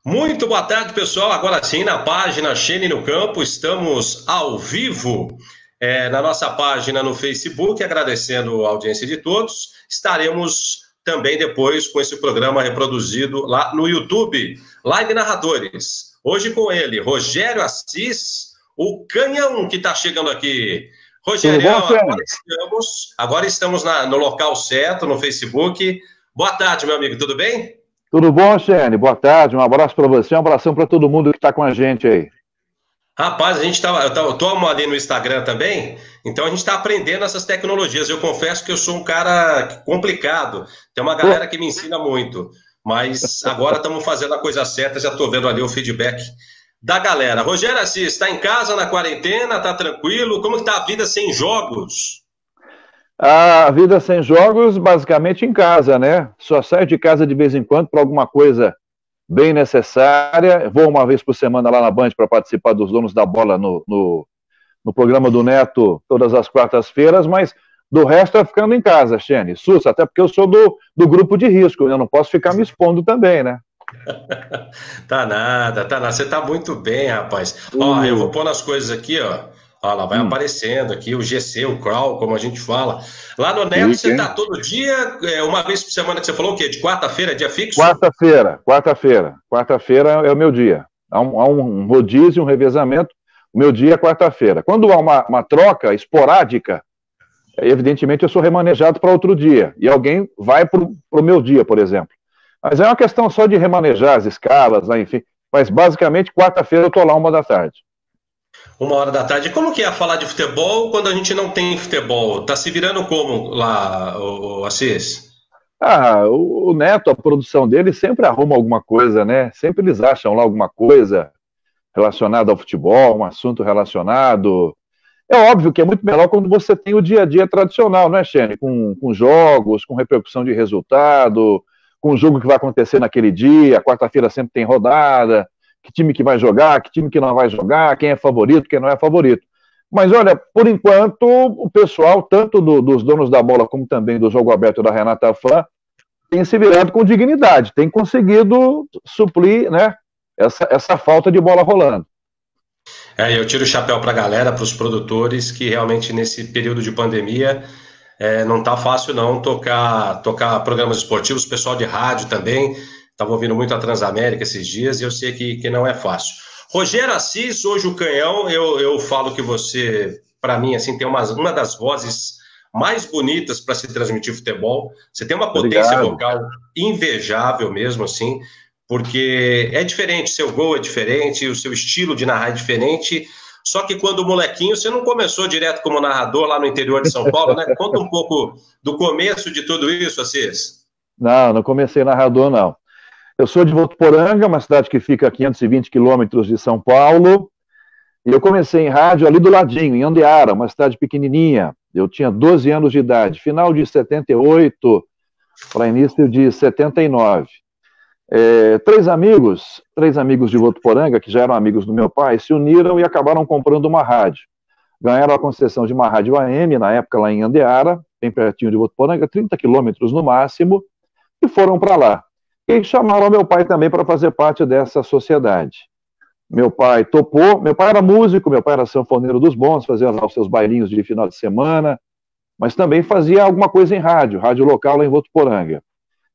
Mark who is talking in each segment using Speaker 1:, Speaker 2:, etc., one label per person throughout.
Speaker 1: Muito boa tarde, pessoal. Agora sim, na página Xene no Campo, estamos ao vivo na nossa página no Facebook, agradecendo a audiência de todos. Estaremos também depois com esse programa reproduzido lá no YouTube, Live Narradores. Hoje com ele, Rogério Assis, o canhão que está chegando aqui.
Speaker 2: Tudo
Speaker 1: Rogério,
Speaker 2: bom,
Speaker 1: agora estamos no local certo, no Facebook. Boa tarde, meu amigo, tudo bem?
Speaker 2: Tudo bom, Xene? Boa tarde, um abraço para você, um abração para todo mundo que está com a gente aí.
Speaker 1: Rapaz, eu tô ali no Instagram também, então a gente está aprendendo essas tecnologias. Eu confesso que eu sou um cara complicado, tem uma galera que me ensina muito, mas agora estamos fazendo a coisa certa, já estou vendo ali o feedback da galera. Rogério Assis, está em casa na quarentena, está tranquilo? Como está a vida sem jogos?
Speaker 2: A vida sem jogos, basicamente em casa, né? Só saio de casa de vez em quando para alguma coisa bem necessária. Vou uma vez por semana lá na Band para participar dos Donos da Bola no programa do Neto, todas as quartas-feiras, mas do resto é ficando em casa, Xene. Sussa, até porque eu sou do grupo de risco, né? Eu não posso ficar me expondo também, né?
Speaker 1: Tá nada, tá nada. Você tá muito bem, rapaz. Ó, eu vou pôr as coisas aqui, ó. Ó, lá vai aparecendo aqui o GC, o crawl, como a gente fala. Lá no Neto, você tá todo dia, uma vez por semana que você falou o quê? De quarta-feira, dia fixo?
Speaker 2: Quarta-feira é o meu dia. Há um rodízio, um revezamento. O meu dia é quarta-feira. Quando há uma troca esporádica, evidentemente eu sou remanejado para outro dia. E alguém vai para o meu dia, por exemplo. Mas é uma questão só de remanejar as escalas, né, enfim. Mas basicamente, quarta-feira eu estou lá 1h da tarde.
Speaker 1: 1h da tarde. Como que é falar de futebol quando a gente não tem futebol? Tá se virando como lá, o Assis?
Speaker 2: O Neto, a produção dele sempre arruma alguma coisa, né? Sempre eles acham lá alguma coisa relacionada ao futebol, um assunto relacionado. É óbvio que é muito melhor quando você tem o dia a dia tradicional, né, Xene? Com jogos, com repercussão de resultado, com o jogo que vai acontecer naquele dia. Quarta-feira sempre tem rodada, que time que vai jogar, que time que não vai jogar, quem é favorito, quem não é favorito. Mas olha, por enquanto, o pessoal, tanto dos Donos da Bola como também do Jogo Aberto da Renata Fã, tem se virado com dignidade, tem conseguido suprir, né, essa falta de bola rolando.
Speaker 1: Eu tiro o chapéu para a galera, para os produtores, que realmente nesse período de pandemia não tá fácil não tocar programas esportivos, pessoal de rádio também, estava ouvindo muito a Transamérica esses dias e eu sei que não é fácil. Rogério Assis, hoje o canhão, eu falo que você, para mim, assim, tem uma das vozes mais bonitas para se transmitir futebol. Você tem uma potência vocal invejável mesmo, assim, porque é diferente, seu gol é diferente, o seu estilo de narrar é diferente. Só que quando molequinho, você não começou direto como narrador lá no interior de São Paulo, né? Conta um pouco do começo de tudo isso, Assis.
Speaker 2: Não comecei narrador, não. Eu sou de Votuporanga, uma cidade que fica a 520 quilômetros de São Paulo, e eu comecei em rádio ali do ladinho, em Andeara, uma cidade pequenininha. Eu tinha 12 anos de idade, final de 78 para início de 79. Três amigos de Votuporanga, que já eram amigos do meu pai, se uniram e acabaram comprando uma rádio. Ganharam a concessão de uma rádio AM, na época lá em Andeara, bem pertinho de Votuporanga, 30 quilômetros no máximo, e foram para lá. E chamaram meu pai também para fazer parte dessa sociedade. Meu pai topou, meu pai era músico, meu pai era sanfoneiro dos bons, fazia lá os seus bailinhos de final de semana, mas também fazia alguma coisa em rádio local lá em Votuporanga.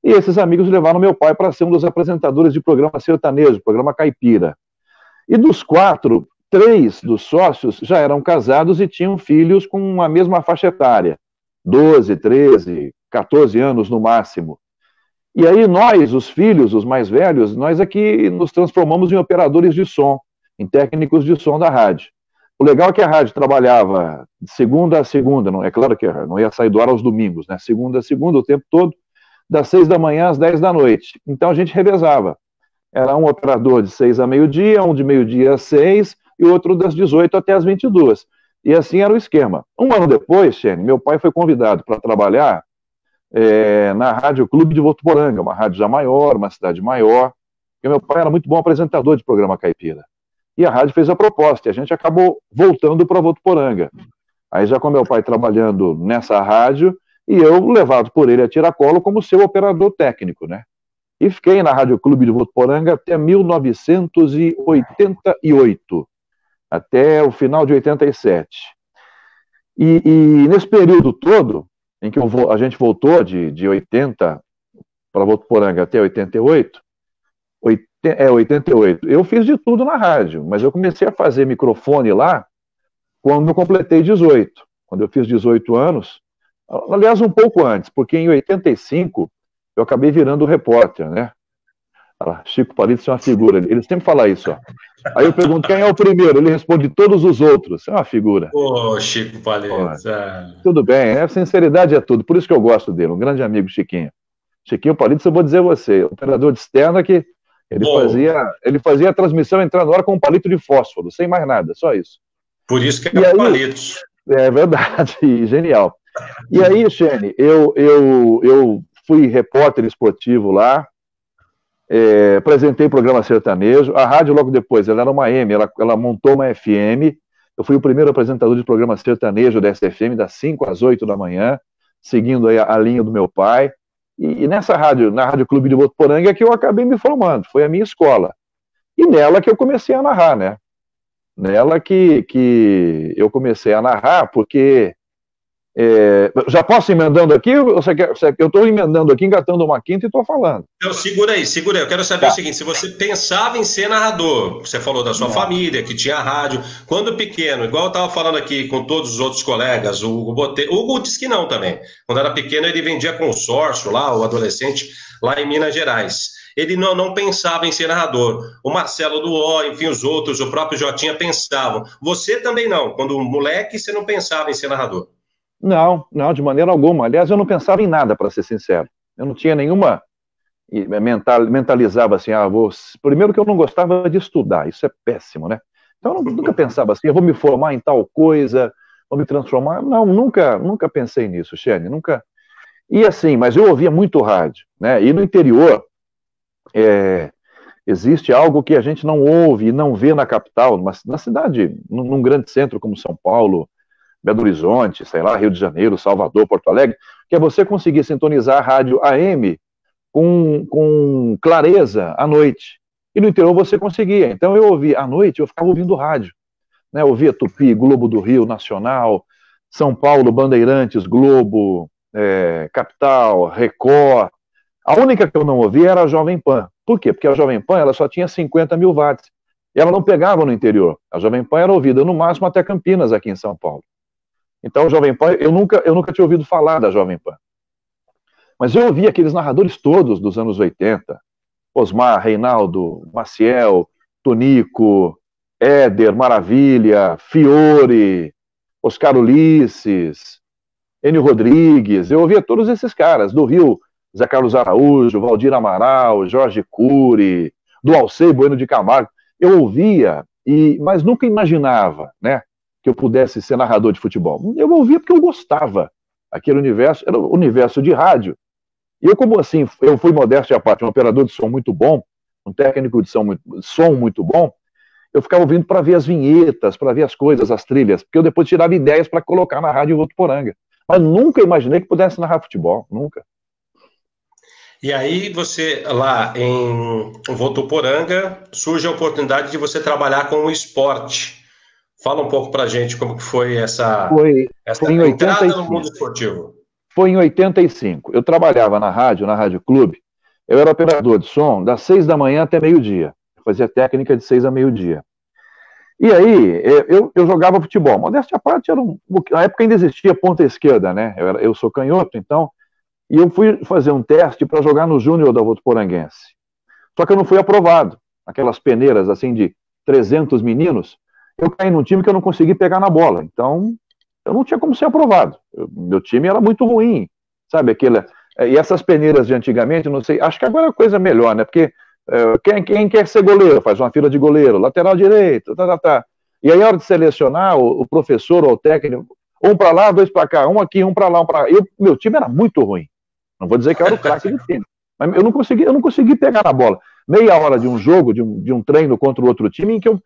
Speaker 2: E esses amigos levaram meu pai para ser um dos apresentadores de programa sertanejo, programa caipira. E dos 4, 3 dos sócios já eram casados e tinham filhos com a mesma faixa etária, 12, 13, 14 anos no máximo. E aí nós, os filhos, os mais velhos, nós aqui nos transformamos em operadores de som, em técnicos de som da rádio. O legal é que a rádio trabalhava de segunda a segunda, não, é claro que não ia sair do ar aos domingos, né? Segunda a segunda, o tempo todo, das 6 da manhã às 10 da noite. Então a gente revezava. Era um operador de 6 a meio-dia, um de meio-dia às 6 e outro das 18 até as 22. E assim era o esquema. Um ano depois, Xene, meu pai foi convidado para trabalhar na Rádio Clube de Votuporanga, uma rádio já maior, uma cidade maior, porque meu pai era muito bom apresentador de programa caipira. E a rádio fez a proposta, e a gente acabou voltando para Votuporanga. Aí já com meu pai trabalhando nessa rádio, e eu levado por ele a tiracolo como seu operador técnico, né? e fiquei na Rádio Clube de Votuporanga até 1988, até o final de 87. E nesse período todo, em que a gente voltou de 80 para Votuporanga até 88, 88, eu fiz de tudo na rádio, mas eu comecei a fazer microfone lá quando eu completei 18. Quando eu fiz 18 anos, aliás, um pouco antes, porque em 85 eu acabei virando repórter, né? Chico Palito é uma figura, ele sempre fala isso, ó. Aí eu pergunto, quem é o primeiro? Ele responde, todos os outros. É uma figura.
Speaker 1: Ô, Chico Palito.
Speaker 2: Tudo bem, sinceridade é tudo, por isso que eu gosto dele, um grande amigo, Chiquinho. Chiquinho Palito, eu vou dizer a você, operador de externa que ele fazia a transmissão entrar no ar com um palito de fósforo, sem mais nada, só isso.
Speaker 1: Por isso que é o Palitos.
Speaker 2: É verdade, genial. E aí, Xene, eu fui repórter esportivo lá, apresentei programa sertanejo, a rádio logo depois, ela era uma AM, ela montou uma FM, eu fui o primeiro apresentador de programa sertanejo da SFM, das 5 às 8 da manhã, seguindo aí a linha do meu pai, e nessa rádio, na Rádio Clube de Votuporanga, é que eu acabei me formando, foi a minha escola. E nela que eu comecei a narrar, né? Nela que eu comecei a narrar, porque... já posso ir emendando aqui? Eu estou emendando aqui, engatando uma quinta e estou falando.
Speaker 1: Então, segura aí. Eu quero saber o seguinte, se você pensava em ser narrador, você falou da sua família, que tinha rádio, quando pequeno, igual eu estava falando aqui com todos os outros colegas, o Hugo disse que não também. Quando era pequeno, ele vendia consórcio lá, o adolescente, lá em Minas Gerais. Ele não pensava em ser narrador. O Marcelo do O, enfim, os outros, o próprio Jotinha pensavam. Você também não. Quando moleque, você não pensava em ser narrador.
Speaker 2: Não, de maneira alguma. Aliás, eu não pensava em nada, para ser sincero. Eu não tinha nenhuma... mentalizava assim, primeiro que eu não gostava de estudar, isso é péssimo, né? Então eu nunca pensava assim, eu vou me formar em tal coisa, vou me transformar. Não, nunca pensei nisso, Xene, nunca. E assim, mas eu ouvia muito rádio, né? E no interior, existe algo que a gente não ouve e não vê na capital, na cidade, num grande centro como São Paulo, Belo Horizonte, sei lá, Rio de Janeiro, Salvador, Porto Alegre, que é você conseguir sintonizar a rádio AM com clareza à noite. E no interior você conseguia. Então eu ouvia, à noite eu ficava ouvindo rádio. Né? Eu ouvia Tupi, Globo do Rio, Nacional, São Paulo, Bandeirantes, Globo, Capital, Record. A única que eu não ouvia era a Jovem Pan. Por quê? Porque a Jovem Pan ela só tinha 50 mil watts. E ela não pegava no interior. A Jovem Pan era ouvida no máximo até Campinas, aqui em São Paulo. Então, a Jovem Pan, eu nunca tinha ouvido falar da Jovem Pan. Mas eu ouvi aqueles narradores todos dos anos 80. Osmar, Reinaldo, Maciel, Tonico, Éder, Maravilha, Fiore, Oscar Ulisses, Enio Rodrigues. Eu ouvia todos esses caras. Do Rio, Zé Carlos Araújo, Valdir Amaral, Jorge Cury, do Alcei Bueno de Camargo. Eu ouvia, mas nunca imaginava, né, que eu pudesse ser narrador de futebol. Eu ouvia porque eu gostava. Aquele universo era o universo de rádio. E eu, como assim, eu fui modéstia à parte, um operador de som muito bom, um técnico de som muito bom, eu ficava ouvindo para ver as vinhetas, para ver as coisas, as trilhas, porque eu depois tirava ideias para colocar na rádio Votuporanga. Mas nunca imaginei que pudesse narrar futebol, nunca.
Speaker 1: E aí você, lá em Votuporanga, surge a oportunidade de você trabalhar com o esporte. Fala um pouco para a gente como que foi essa entrada no mundo esportivo.
Speaker 2: Foi em 85. Eu trabalhava na Rádio Clube. Eu era operador de som das 6 da manhã até meio-dia. Fazia técnica de 6 a meio-dia. E aí, eu jogava futebol. Modéstia à parte, na época ainda existia ponta esquerda, né? Eu sou canhoto, então... E eu fui fazer um teste para jogar no Júnior da Votuporanguense. Só que eu não fui aprovado. Aquelas peneiras, assim, de 300 meninos, eu caí num time que eu não consegui pegar na bola. Então, eu não tinha como ser aprovado. Meu time era muito ruim, sabe? E essas peneiras de antigamente, não sei, acho que agora é coisa melhor, né? Porque quem quer ser goleiro, faz uma fila de goleiro, lateral direito, E aí, a hora de selecionar, o professor ou o técnico, um para lá, dois para cá, um aqui, um para lá, um para lá. Meu time era muito ruim. Não vou dizer que eu era o craque do time, mas eu não consegui pegar na bola. Meia hora de um jogo, de um treino contra o outro time, em que eu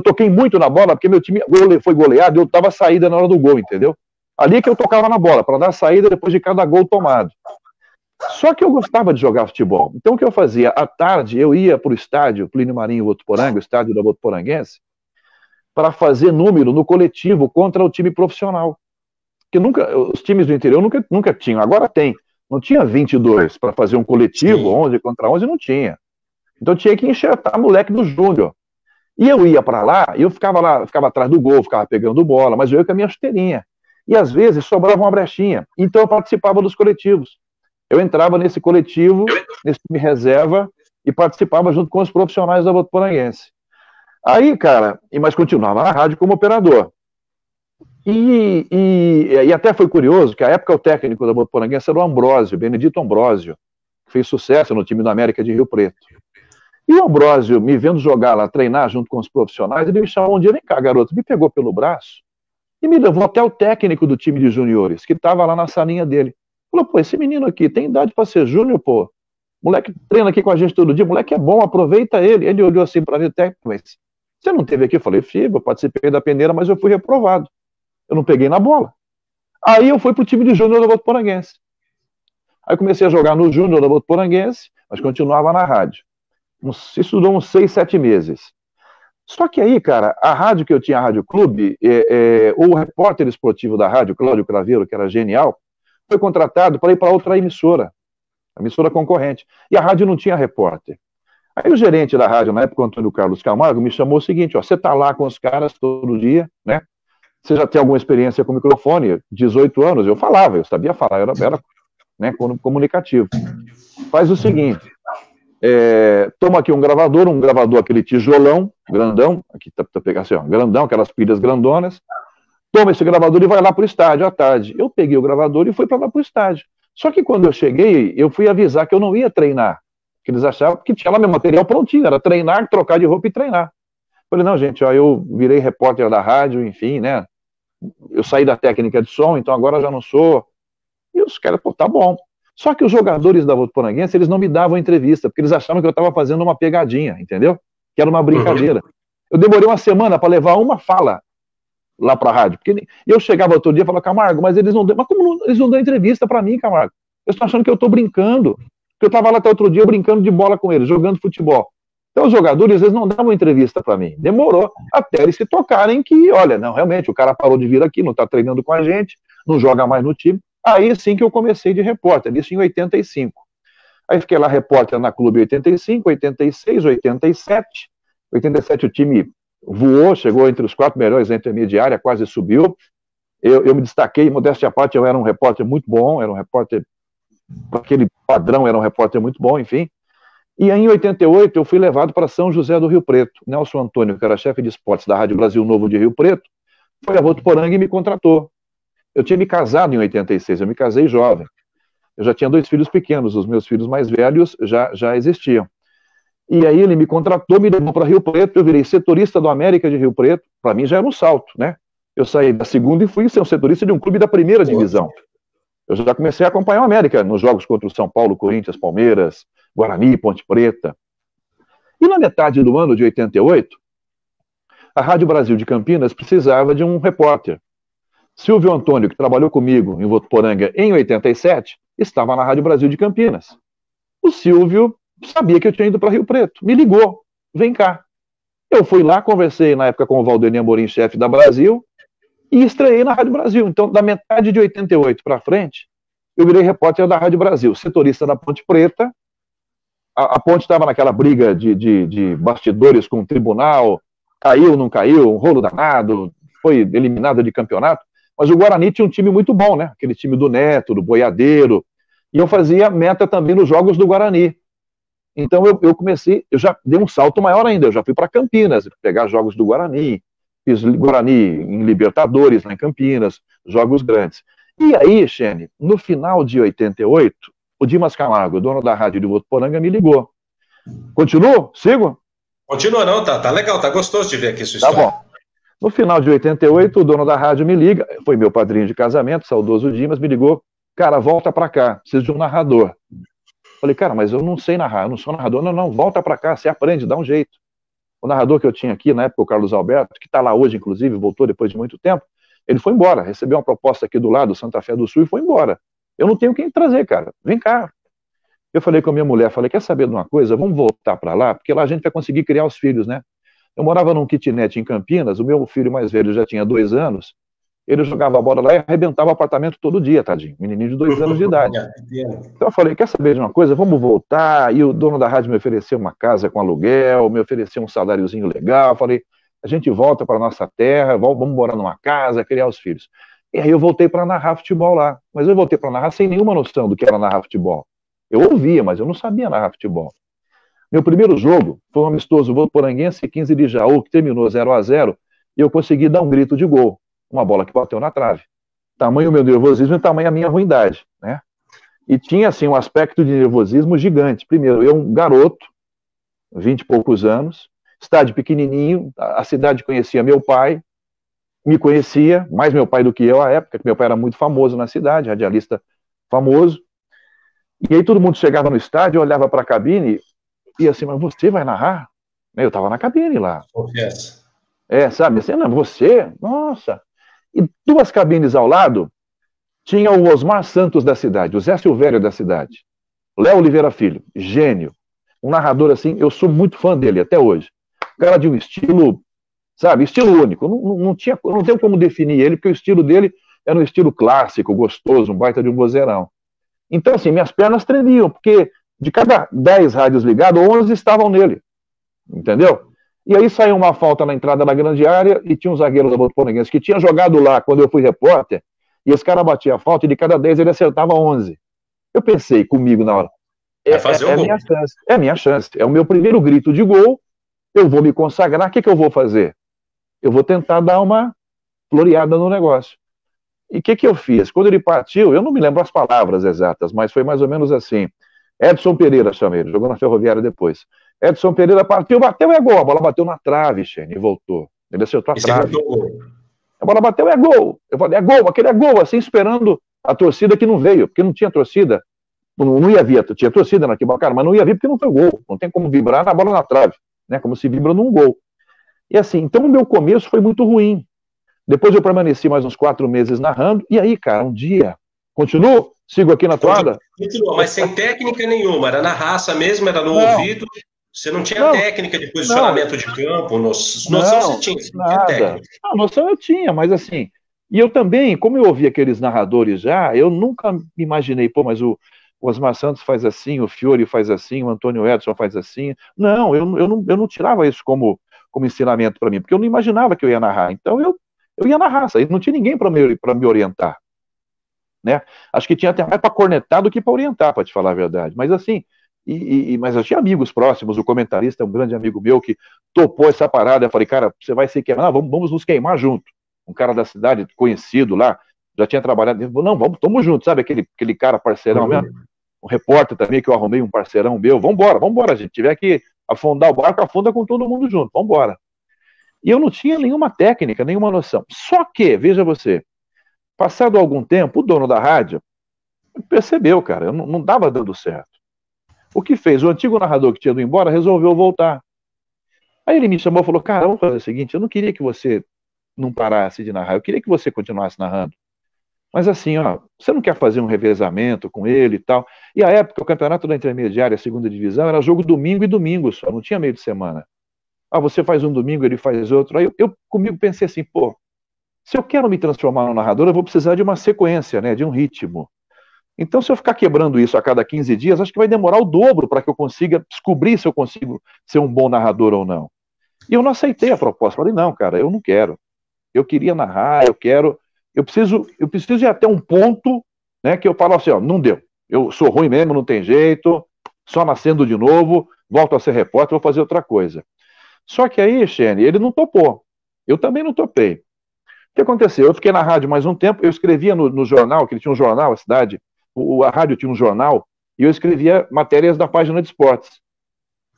Speaker 2: toquei muito na bola, porque meu time foi goleado e eu dava saída na hora do gol, entendeu? Ali que eu tocava na bola, para dar saída depois de cada gol tomado. Só que eu gostava de jogar futebol. Então, o que eu fazia? À tarde, eu ia para o estádio Plínio Marinho Votuporanga, o estádio da Votuporanguense, para fazer número no coletivo contra o time profissional. Porque nunca, os times do interior nunca tinham, agora tem. Não tinha 22 para fazer um coletivo, sim, 11 contra 11, não tinha. Então tinha que enxertar moleque do júnior. E eu ia para lá, e eu ficava lá, ficava atrás do gol, ficava pegando bola, mas eu ia com a minha chuteirinha. E às vezes sobrava uma brechinha. Então eu participava dos coletivos. Eu entrava nesse coletivo, nesse time reserva, e participava junto com os profissionais da Votuporanguense. Aí, cara, mas continuava na rádio como operador. E até foi curioso que a época o técnico da Votuporanguense era o Ambrósio, Benedito Ambrósio, que fez sucesso no time do América de Rio Preto. E o Ambrósio, me vendo jogar lá, treinar junto com os profissionais, ele me chamou um dia: vem cá, garoto, me pegou pelo braço e me levou até o técnico do time de juniores, que estava lá na salinha dele. Falou: pô, esse menino aqui tem idade para ser júnior, pô. Moleque treina aqui com a gente todo dia, moleque é bom, aproveita ele. Ele olhou assim para mim: o técnico, mas você não teve aqui? Eu falei: filho, eu participei da peneira, mas eu fui reprovado. Eu não peguei na bola. Aí eu fui pro time de júnior da Votuporanguense. Aí comecei a jogar no júnior da Votuporanguense, mas continuava na rádio. Isso durou uns 6, 7 meses. Só que aí, cara, a rádio que eu tinha, a Rádio Clube, o repórter esportivo da rádio, Cláudio Craveiro, que era genial, foi contratado para ir para outra emissora, a emissora concorrente. E a rádio não tinha repórter. Aí o gerente da rádio, na época, o Antônio Carlos Camargo, me chamou o seguinte: ó, você tá lá com os caras todo dia, né? Você já tem alguma experiência com microfone? 18 anos, eu falava, eu sabia falar, era né, comunicativo. Faz o seguinte, toma aqui um gravador aquele tijolão, grandão, aqui tá pegar assim, ó, grandão, aquelas pilhas grandonas, toma esse gravador e vai lá pro estádio à tarde. Eu peguei o gravador e fui para lá pro estádio. Só que quando eu cheguei, eu fui avisar que eu não ia treinar, que eles achavam que tinha lá meu material prontinho, era treinar, trocar de roupa e treinar. Falei: não, gente, ó, eu virei repórter da rádio, enfim, né? Eu saí da técnica de som, então agora já não sou. E os caras, pô, tá bom. Só que os jogadores da Votuporanguense, eles não me davam entrevista, porque eles achavam que eu estava fazendo uma pegadinha, entendeu? Que era uma brincadeira. Eu demorei uma semana para levar uma fala lá para a rádio. Porque eu chegava outro dia e falava: Camargo, mas eles não dão. Mas como não, eles não dão entrevista para mim, Camargo? Eles estão achando que eu estou brincando. Porque eu estava lá até outro dia brincando de bola com eles, jogando futebol. Então os jogadores, eles não davam entrevista para mim. Demorou até eles se tocarem que, olha, não, realmente, o cara parou de vir aqui, não está treinando com a gente, não joga mais no time. Aí sim que eu comecei de repórter, isso em 85. Aí fiquei lá repórter na Clube 85, 86, 87. 87 o time voou, chegou entre os 4 melhores da intermediária, quase subiu. Eu me destaquei, modéstia à parte, eu era um repórter muito bom, era um repórter, aquele padrão, era um repórter muito bom, enfim. E aí, em 88, eu fui levado para São José do Rio Preto. Nelson Antônio, que era chefe de esportes da Rádio Brasil Novo de Rio Preto, foi a Votuporanga e me contratou. Eu tinha me casado em 86, eu me casei jovem. Eu já tinha 2 filhos pequenos, os meus filhos mais velhos já existiam. E aí ele me contratou, me levou para Rio Preto, eu virei setorista do América de Rio Preto. Para mim já era um salto, né? Eu saí da segunda e fui ser um setorista de um clube da primeira divisão. Eu já comecei a acompanhar o América nos jogos contra o São Paulo, Corinthians, Palmeiras, Guarani, Ponte Preta. E na metade do ano de 88, a Rádio Brasil de Campinas precisava de um repórter. Silvio Antônio, que trabalhou comigo em Votuporanga em 87, estava na Rádio Brasil de Campinas. O Silvio sabia que eu tinha ido para Rio Preto, me ligou: vem cá. Eu fui lá, conversei na época com o Valdemir Amorim, chefe da Brasil, e estreiei na Rádio Brasil. Então, da metade de 88 para frente, eu virei repórter da Rádio Brasil, setorista da Ponte Preta. A Ponte estava naquela briga de bastidores com o tribunal, caiu, não caiu, um rolo danado, foi eliminada de campeonato, mas o Guarani tinha um time muito bom, né? Aquele time do Neto, do Boiadeiro, e eu fazia meta também nos jogos do Guarani. Então eu comecei, eu já dei um salto maior ainda, eu já fui para Campinas, pegar jogos do Guarani, fiz Guarani em Libertadores, lá em Campinas, jogos grandes. E aí, Xene, no final de 88, o Dimas Camargo, dono da rádio de Votuporanga, me ligou. Continuo? Sigo?
Speaker 1: Continua não, tá legal, tá gostoso de ver aqui sua história.
Speaker 2: Tá bom. No final de 88, o dono da rádio me liga, foi meu padrinho de casamento, saudoso Dimas, me ligou: cara, volta pra cá, preciso de um narrador. Falei: cara, mas eu não sei narrar, eu não sou narrador. Não, volta pra cá, você aprende, dá um jeito. O narrador que eu tinha aqui, na época, o Carlos Alberto, que tá lá hoje, inclusive, voltou depois de muito tempo, ele foi embora, recebeu uma proposta aqui do lado, Santa Fé do Sul, e foi embora. Eu não tenho quem trazer, cara, vem cá. Eu falei com a minha mulher, falei, quer saber de uma coisa? Vamos voltar para lá, porque lá a gente vai conseguir criar os filhos, né? Eu morava num kitnet em Campinas, o meu filho mais velho já tinha 2 anos, ele jogava bola lá e arrebentava o apartamento todo dia, tadinho, menininho de 2 anos de idade. Então eu falei, quer saber de uma coisa? Vamos voltar. E o dono da rádio me ofereceu uma casa com aluguel, me ofereceu um saláriozinho legal. Eu falei, a gente volta para nossa terra, vamos morar numa casa, criar os filhos. E aí eu voltei para narrar futebol lá. Mas eu voltei para narrar sem nenhuma noção do que era narrar futebol. Eu ouvia, mas eu não sabia narrar futebol. Meu primeiro jogo foi um amistoso Votuporanguense 15 de Jaú, que terminou 0-0, e eu consegui dar um grito de gol. Uma bola que bateu na trave. Tamanho meu nervosismo e tamanho a minha ruindade, né? E tinha, assim, um aspecto de nervosismo gigante. Primeiro, eu, um garoto, 20 e poucos anos, estádio pequenininho, a cidade conhecia meu pai, me conhecia, mais meu pai do que eu à época, que meu pai era muito famoso na cidade, radialista famoso. E aí todo mundo chegava no estádio, olhava para a cabine e assim, mas você vai narrar? Eu estava na cabine lá.
Speaker 1: Confesso.
Speaker 2: Sabe, assim, não, você? Nossa. E 2 cabines ao lado, tinha o Osmar Santos da cidade, o Zé Silvério da cidade, Léo Oliveira Filho, gênio, um narrador assim, eu sou muito fã dele até hoje. Cara de um estilo, sabe, estilo único. Não tenho como definir ele, porque o estilo dele era um estilo clássico, gostoso, um baita de um vozeirão. Então, assim, minhas pernas tremiam, porque de cada 10 rádios ligados, 11 estavam nele, entendeu? E aí saiu uma falta na entrada da grande área e tinha um zagueiro da Botafoguense que tinha jogado lá quando eu fui repórter, e esse cara batia a falta e de cada 10 ele acertava 11. Eu pensei comigo na hora, é minha chance, é minha chance, é o meu primeiro grito de gol, eu vou me consagrar, o que eu vou fazer? Eu vou tentar dar uma floreada no negócio. E o que eu fiz? Quando ele partiu, eu não me lembro as palavras exatas, mas foi mais ou menos assim. Edson Pereira, chamei ele, jogou na Ferroviária depois. Edson Pereira partiu, bateu, é gol. A bola bateu na trave, Xene, e voltou. Ele acertou a trave. A bola bateu, é gol. Eu falei, é gol, aquele é gol, assim, esperando a torcida que não veio, porque não tinha torcida. Não ia vir, tinha torcida na arquibancada, mas não ia vir porque não foi gol. Não tem como vibrar na bola na trave, né? Como se vibra num gol. E assim, então o meu começo foi muito ruim. Depois eu permaneci mais uns 4 meses narrando, e aí, cara, um dia, continuo? Sigo aqui na toada?
Speaker 1: Continua, mas sem técnica nenhuma, era na raça mesmo, era no ouvido, você não tinha técnica de posicionamento de campo, noção você tinha
Speaker 2: nada. Técnica. A noção eu tinha, mas assim, e eu também, como eu ouvi aqueles narradores já, eu nunca me imaginei, pô, mas o Osmar Santos faz assim, o Fiore faz assim, o Antônio Edson faz assim. Não, eu não tirava isso como ensinamento para mim, porque eu não imaginava que eu ia narrar, então eu ia na raça, e não tinha ninguém para me orientar, né? Acho que tinha até mais para cornetar do que para orientar, para te falar a verdade. Mas assim, mas eu tinha amigos próximos, o comentarista é um grande amigo meu que topou essa parada. Eu falei, cara, você vai se queimar, vamos nos queimar junto. Um cara da cidade, conhecido lá, já tinha trabalhado, ele falou, não, tamo junto, sabe aquele cara parceirão mesmo? Um repórter também que eu arrumei, um parceirão meu, vambora, gente, tiver que afundar o barco, afunda com todo mundo junto, vambora. E eu não tinha nenhuma técnica, nenhuma noção. Só que, veja você, passado algum tempo, o dono da rádio percebeu, cara, eu não dava dando certo. O que fez? O antigo narrador que tinha ido embora resolveu voltar. Aí ele me chamou e falou, cara, vamos fazer o seguinte, eu não queria que você não parasse de narrar, eu queria que você continuasse narrando. Mas assim, ó, você não quer fazer um revezamento com ele e tal? E a época, o campeonato da intermediária, segunda divisão, era jogo domingo e domingo só, não tinha meio de semana. Você faz um domingo, ele faz outro. Aí eu comigo pensei assim, pô, se eu quero me transformar no narrador, eu vou precisar de uma sequência, né, de um ritmo. Então, se eu ficar quebrando isso a cada 15 dias, acho que vai demorar o dobro para que eu consiga descobrir se eu consigo ser um bom narrador ou não. E eu não aceitei a proposta. Falei, não, cara, eu não quero. Eu queria narrar, eu preciso ir até um ponto, né, que eu falo assim, ó, não deu. Eu sou ruim mesmo, não tem jeito, só nascendo de novo, volto a ser repórter, vou fazer outra coisa. Só que aí, Xene, ele não topou. Eu também não topei. O que aconteceu? Eu fiquei na rádio mais um tempo, eu escrevia no jornal, que ele tinha um jornal, a cidade, a rádio tinha um jornal, e eu escrevia matérias da página de esportes.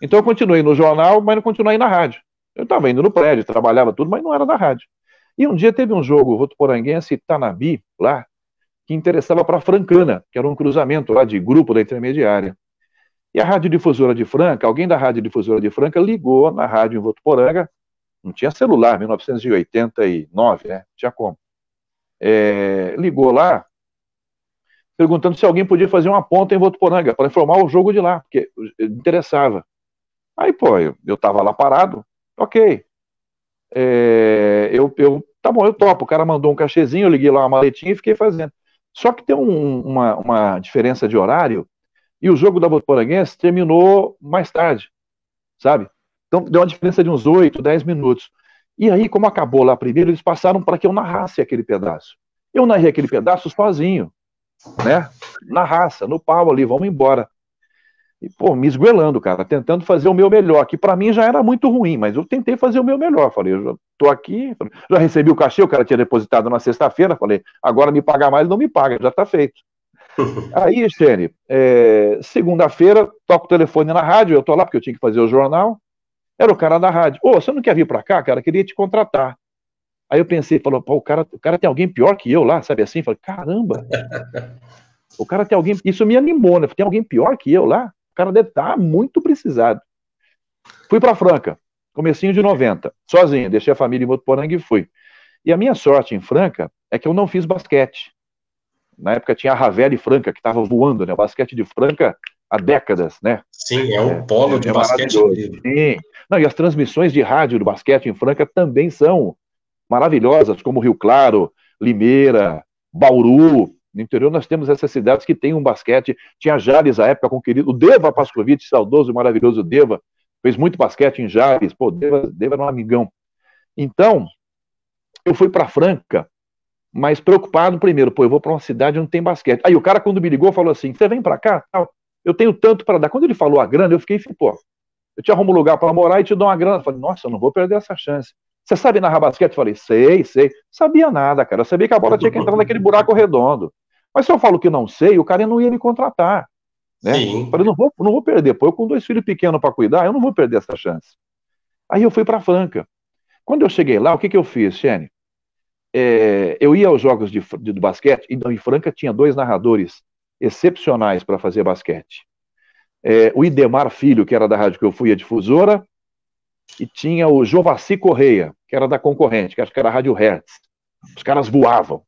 Speaker 2: Então eu continuei no jornal, mas não continuei na rádio. Eu estava indo no prédio, trabalhava tudo, mas não era na rádio. E um dia teve um jogo, Votuporanguense e Tanabi, lá, que interessava para Francana, que era um cruzamento lá de grupo da intermediária. E a radiodifusora de Franca, alguém da radiodifusora de Franca ligou na rádio em Votuporanga, não tinha celular, 1989, né? Tinha como. Ligou lá perguntando se alguém podia fazer uma ponta em Votuporanga para informar o jogo de lá, porque interessava. Aí, pô, eu tava lá parado, ok. Tá bom, eu topo. O cara mandou um cachezinho, eu liguei lá uma maletinha e fiquei fazendo. Só que tem uma diferença de horário e o jogo da Votuporanguense terminou mais tarde, sabe? Então deu uma diferença de uns 8, 10 minutos. E aí, como acabou lá primeiro, eles passaram para que eu narrasse aquele pedaço. Eu narrei aquele pedaço sozinho, né? Na raça, no pau ali, vamos embora. E, pô, me esguelando, cara, tentando fazer o meu melhor, que para mim já era muito ruim, mas eu tentei fazer o meu melhor. Falei, eu já tô aqui, já recebi o cachê, o cara tinha depositado na sexta-feira, falei, agora me pagar mais, não me paga, já tá feito. Aí, Xene, segunda-feira, toco o telefone na rádio, eu tô lá porque eu tinha que fazer o jornal, era o cara da rádio. Ô, você não quer vir pra cá, cara? Queria te contratar. Aí eu pensei, falou, pô, o cara tem alguém pior que eu lá, sabe assim? Falei, caramba, o cara tem alguém, isso me animou, né? Tem alguém pior que eu lá? O cara deve estar muito precisado. Fui pra Franca, comecinho de 90, sozinho, deixei a família em Votuporanga e fui. E a minha sorte em Franca é que eu não fiz basquete. Na época tinha a Ravel e Franca, que estava voando, né? O basquete de Franca há décadas, né?
Speaker 1: Sim, é um polo de basquete incrível.
Speaker 2: Sim. Não, e as transmissões de rádio do basquete em Franca também são maravilhosas, como Rio Claro, Limeira, Bauru. No interior nós temos essas cidades que têm um basquete. Tinha Jales, à época, com o querido o Deva Pascovitch, saudoso e maravilhoso Deva, fez muito basquete em Jales. Pô, Deva era um amigão. Então, eu fui para Franca, mas preocupado primeiro, pô, eu vou para uma cidade onde não tem basquete. Aí o cara, quando me ligou, falou assim, você vem para cá? Eu tenho tanto para dar. Quando ele falou a grana, eu fiquei, pô, eu te arrumo um lugar para morar e te dou uma grana. Eu falei, nossa, eu não vou perder essa chance. Você sabe narrar basquete? Eu falei, sei. Sabia nada, cara. Eu sabia que a bola tinha que entrar naquele buraco redondo. Mas se eu falo que não sei, o cara não ia me contratar. Né?
Speaker 1: Sim.
Speaker 2: Eu falei, não vou perder. Pô, eu com 2 filhos pequenos para cuidar, eu não vou perder essa chance. Aí eu fui para Franca. Quando eu cheguei lá, o que eu fiz, Xene? Eu ia aos jogos de basquete, e em Franca tinha 2 narradores excepcionais para fazer basquete. O Idemar Filho, que era da rádio que eu fui, a difusora, e tinha o Jovaci Correia, que era da concorrente, que acho que era a Rádio Hertz. Os caras voavam.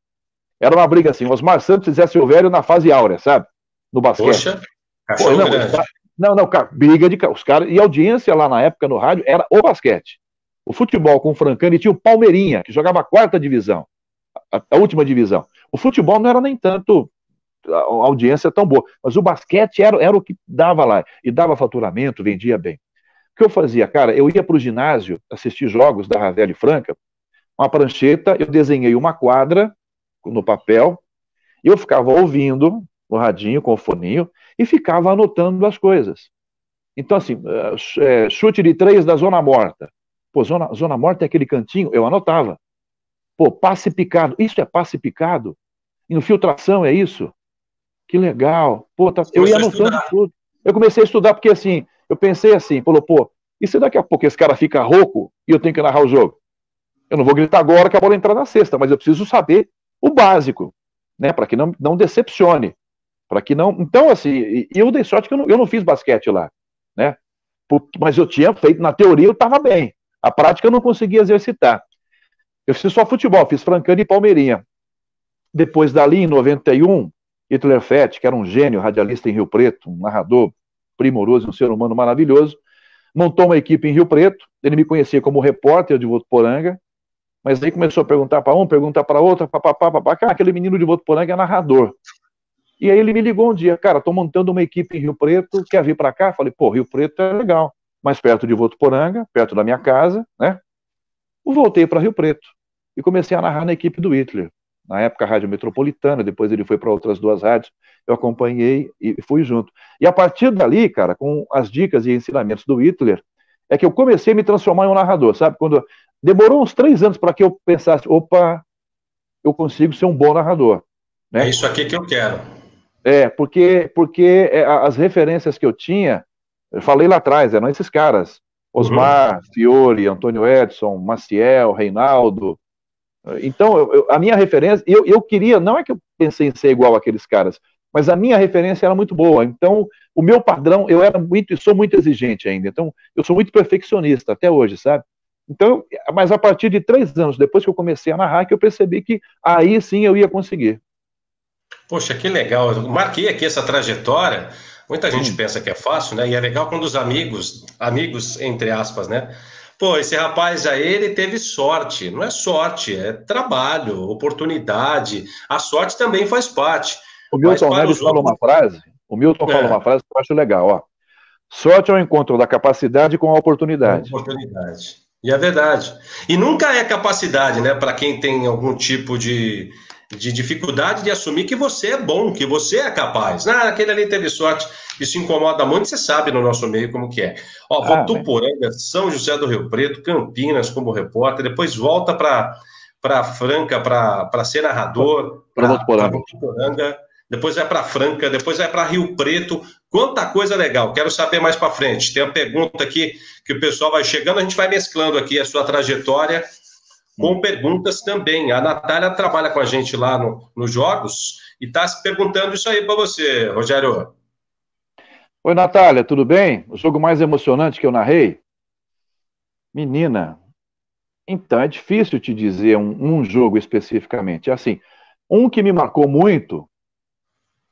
Speaker 2: Era uma briga assim, Osmar Santos e Zé Silvério na fase áurea, sabe? No basquete.
Speaker 1: Poxa, cachorro grande.
Speaker 2: Não, briga de os caras. E a audiência lá na época no rádio era o basquete. O futebol com o Francani tinha o Palmeirinha, que jogava a 4ª divisão, a última divisão. O futebol não era nem tanto a audiência tão boa, mas o basquete era o que dava lá, e dava faturamento, vendia bem. O que eu fazia, cara, eu ia para o ginásio assistir jogos da Ravel e Franca, uma prancheta, eu desenhei uma quadra no papel, e eu ficava ouvindo no radinho, com o foninho, e ficava anotando as coisas. Então, assim, chute de 3 da Zona Morta. Pô, zona Morta é aquele cantinho, eu anotava. Pô, passe picado, isso é passe picado? Infiltração é isso? Que legal. Pô, eu ia anotando tudo. Eu comecei a estudar porque, assim, eu pensei assim, pô, e se daqui a pouco esse cara fica rouco e eu tenho que narrar o jogo? Eu não vou gritar agora que a bola entrar na cesta, mas eu preciso saber o básico, né, para que não decepcione. Para que não. Então, assim, eu dei sorte que eu não fiz basquete lá, né? Mas eu tinha feito, na teoria eu estava bem. A prática eu não conseguia exercitar. Eu fiz só futebol, fiz Francani e Palmeirinha. Depois dali, em 91, Hitler Fett, que era um gênio, radialista em Rio Preto, um narrador primoroso, um ser humano maravilhoso, montou uma equipe em Rio Preto. Ele me conhecia como repórter de Votuporanga, mas aí começou a perguntar para um, perguntar para outro, papapá, aquele menino de Votuporanga é narrador. E aí ele me ligou um dia, cara, tô montando uma equipe em Rio Preto, quer vir para cá? Falei, pô, Rio Preto é legal, mais perto de Votuporanga, perto da minha casa, né? Eu voltei para Rio Preto e comecei a narrar na equipe do Hitler. Na época, a Rádio Metropolitana, depois ele foi para outras 2 rádios, eu acompanhei e fui junto. E a partir dali, cara, com as dicas e ensinamentos do Hitler, é que eu comecei a me transformar em um narrador, sabe? Quando demorou uns 3 anos para que eu pensasse, opa, eu consigo ser um bom narrador. Né?
Speaker 1: É isso aqui que eu quero.
Speaker 2: Porque as referências que eu tinha, eu falei lá atrás, eram esses caras, Osmar, Fiore, Antônio Edson, Maciel, Reinaldo. Então, a minha referência, eu queria, não é que eu pensei em ser igual àqueles caras, mas a minha referência era muito boa. Então, o meu padrão, eu era muito, e sou muito exigente ainda. Então, eu sou muito perfeccionista até hoje, sabe? Então, mas a partir de 3 anos, depois que eu comecei a narrar, que eu percebi que aí sim eu ia conseguir.
Speaker 1: Poxa, que legal. Eu marquei aqui essa trajetória. Muita gente
Speaker 2: Hum.
Speaker 1: pensa que é fácil, né? E é legal quando os amigos, entre aspas, né? Pô, esse rapaz aí, ele teve sorte. Não é sorte, é trabalho, oportunidade. A sorte também faz parte.
Speaker 2: O
Speaker 1: Mas
Speaker 2: Milton
Speaker 1: para
Speaker 2: Neves
Speaker 1: os
Speaker 2: fala
Speaker 1: outros,
Speaker 2: uma frase, o Milton fala uma
Speaker 1: é,
Speaker 2: frase que eu acho legal, ó. Sorte é o encontro da capacidade com a oportunidade.
Speaker 1: oportunidade. E é verdade. E nunca é capacidade, né? Para quem tem algum tipo de dificuldade de assumir que você é bom, que você é capaz. Ah, aquele ali teve sorte. Isso incomoda muito, você sabe no nosso meio como que é. Ó,
Speaker 2: Ah, né?
Speaker 1: Votuporanga, São José do Rio Preto, Campinas como repórter, depois volta para Franca para ser narrador,
Speaker 2: Para
Speaker 1: para
Speaker 2: Votuporanga.
Speaker 1: Votuporanga, depois vai para Franca, depois vai para Rio Preto. Quanta coisa legal. Quero saber mais para frente. Tem uma pergunta aqui que o pessoal vai chegando, a gente vai mesclando aqui a sua trajetória
Speaker 2: Hum.
Speaker 1: com perguntas também. A Natália trabalha com a gente lá nos Jogos e está se perguntando isso aí para você, Rogério.
Speaker 2: Oi, Natália, tudo bem? O jogo mais emocionante que eu narrei? Menina, então é difícil te dizer um jogo especificamente. É assim, um que me marcou muito,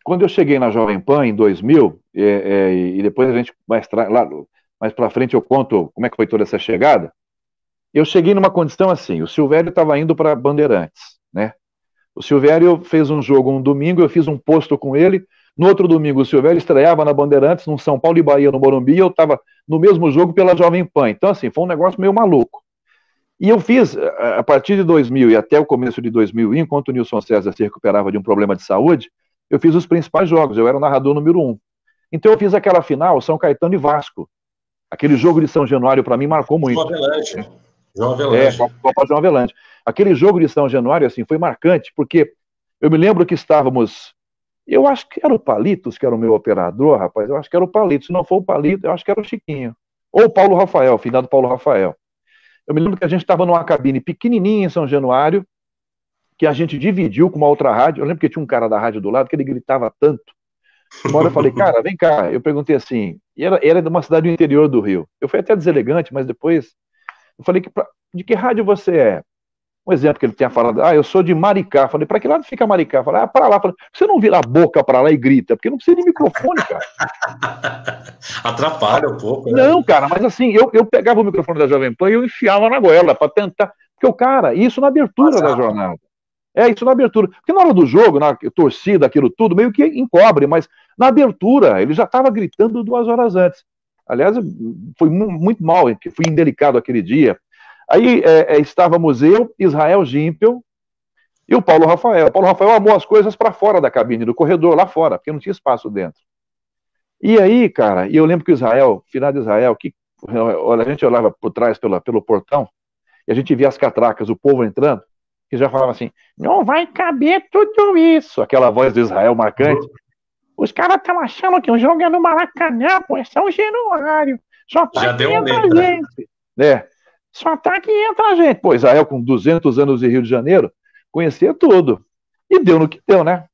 Speaker 2: quando eu cheguei na Jovem Pan em 2000, e depois a gente mais para frente eu conto como é que foi toda essa chegada, eu cheguei numa condição assim, o Silvério estava indo para Bandeirantes, né? O Silvério fez um jogo um domingo, eu fiz um posto com ele. No outro domingo, o Silvério estreava na Bandeirantes, no São Paulo e Bahia, no Morumbi, e eu estava no mesmo jogo pela Jovem Pan. Então, assim, foi um negócio meio maluco. E eu fiz, a partir de 2000 e até o começo de 2001, enquanto o Nilson César se recuperava de um problema de saúde, eu fiz os principais jogos, eu era o narrador número um. Então eu fiz aquela final, São Caetano e Vasco. Aquele jogo de São Januário, para mim, marcou
Speaker 1: João
Speaker 2: muito.
Speaker 1: Avelange. João
Speaker 2: É,
Speaker 1: Avelange.
Speaker 2: Copa João Avelange. Aquele jogo de São Januário, assim, foi marcante, porque eu me lembro que estávamos. Eu acho que era o Palitos que era o meu operador, rapaz. Eu acho que era o Palitos. Se não for o Palitos, eu acho que era o Chiquinho. Ou o Paulo Rafael, finado Paulo Rafael. Eu me lembro que a gente estava numa cabine pequenininha em São Januário, que a gente dividiu com uma outra rádio. Eu lembro que tinha um cara da rádio do lado que ele gritava tanto. Uma hora eu falei, cara, vem cá. Eu perguntei assim, e era de uma cidade do interior do Rio. Eu fui até deselegante, mas depois eu falei, de que rádio você é? Um exemplo que ele tinha falado, eu sou de Maricá. Falei, para que lado fica Maricá? Falei, para lá. Falei, você não vira a boca para lá e grita, porque não precisa de microfone, cara.
Speaker 1: Atrapalha um pouco, né?
Speaker 2: Não, cara, mas assim, eu pegava o microfone da Jovem Pan e eu enfiava na goela para tentar. Porque o cara, isso na abertura da
Speaker 1: Vazava.
Speaker 2: jornada. É, isso na abertura. Porque na hora do jogo, na torcida, aquilo tudo, meio que encobre, mas na abertura, ele já estava gritando 2 horas antes. Aliás, foi muito mal, fui indelicado aquele dia. Aí estávamos eu, Israel Gimpel e o Paulo Rafael. O Paulo Rafael armou as coisas para fora da cabine, do corredor, lá fora, porque não tinha espaço dentro. E aí, cara, e eu lembro que o Israel, final de Israel, olha, a gente olhava por trás pelo portão e a gente via as catracas, o povo entrando, que já falava assim: não vai caber tudo isso. Aquela voz de Israel marcante. Os caras estão achando que o jogo é no Maracanã, pô, é São Januário. Só tá
Speaker 1: Já
Speaker 2: que
Speaker 1: deu a
Speaker 2: entra a
Speaker 1: letra.
Speaker 2: gente. Né? Só tá que entra a gente. Pô, Israel com 200 anos de Rio de Janeiro, conhecia tudo. E deu no que deu, né?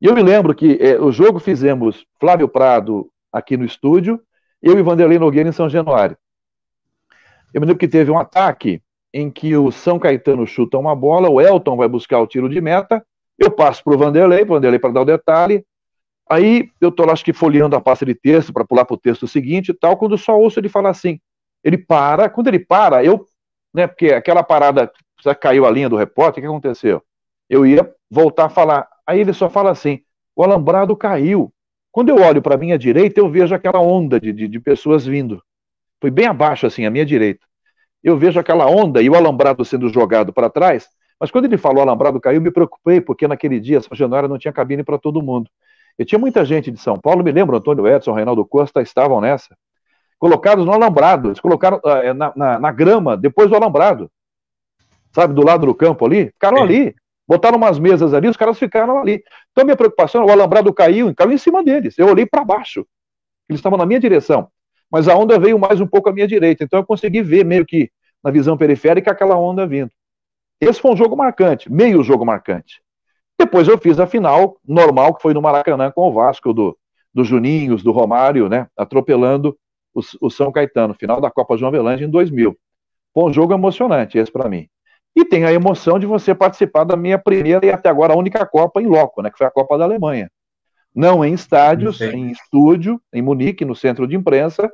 Speaker 2: E eu me lembro que o jogo fizemos Flávio Prado aqui no estúdio, eu e Vanderlei Nogueira em São Januário. Eu me lembro que teve um ataque em que o São Caetano chuta uma bola, o Elton vai buscar o tiro de meta, eu passo para o Vanderlei para dar o detalhe, aí eu estou lá, acho que folheando a pasta de texto para pular para o texto seguinte e tal, quando só ouço ele falar assim, ele para, quando ele para, né, porque aquela parada, já caiu a linha do repórter, o que aconteceu? Eu ia voltar a falar, aí ele só fala assim, o alambrado caiu. Quando eu olho para a minha direita, eu vejo aquela onda de pessoas vindo. Foi bem abaixo, assim, à minha direita. Eu vejo aquela onda e o alambrado sendo jogado para trás, mas quando ele falou o alambrado caiu, eu me preocupei, porque naquele dia, São Januário não tinha cabine para todo mundo. E tinha muita gente de São Paulo, me lembro, Antônio Edson, Reinaldo Costa, estavam nessa, colocados no alambrado, eles colocaram na grama, depois do alambrado, sabe, do lado do campo ali, ficaram ali, botaram umas mesas ali, os caras ficaram ali. Então minha preocupação, o alambrado caiu em cima deles, eu olhei para baixo, eles estavam na minha direção, mas a onda veio mais um pouco à minha direita, então eu consegui ver meio que na visão periférica aquela onda vindo. Esse foi um jogo marcante, meio jogo marcante. Depois eu fiz a final normal, que foi no Maracanã com o Vasco, do Juninhos, do Romário, né, atropelando o São Caetano, final da Copa João Avelange em 2000. Foi um jogo emocionante esse para mim. E tem a emoção de você participar da minha primeira e até agora a única Copa em loco, né, que foi a Copa da Alemanha. Não em estádios, em estúdio, em Munique, no centro de imprensa,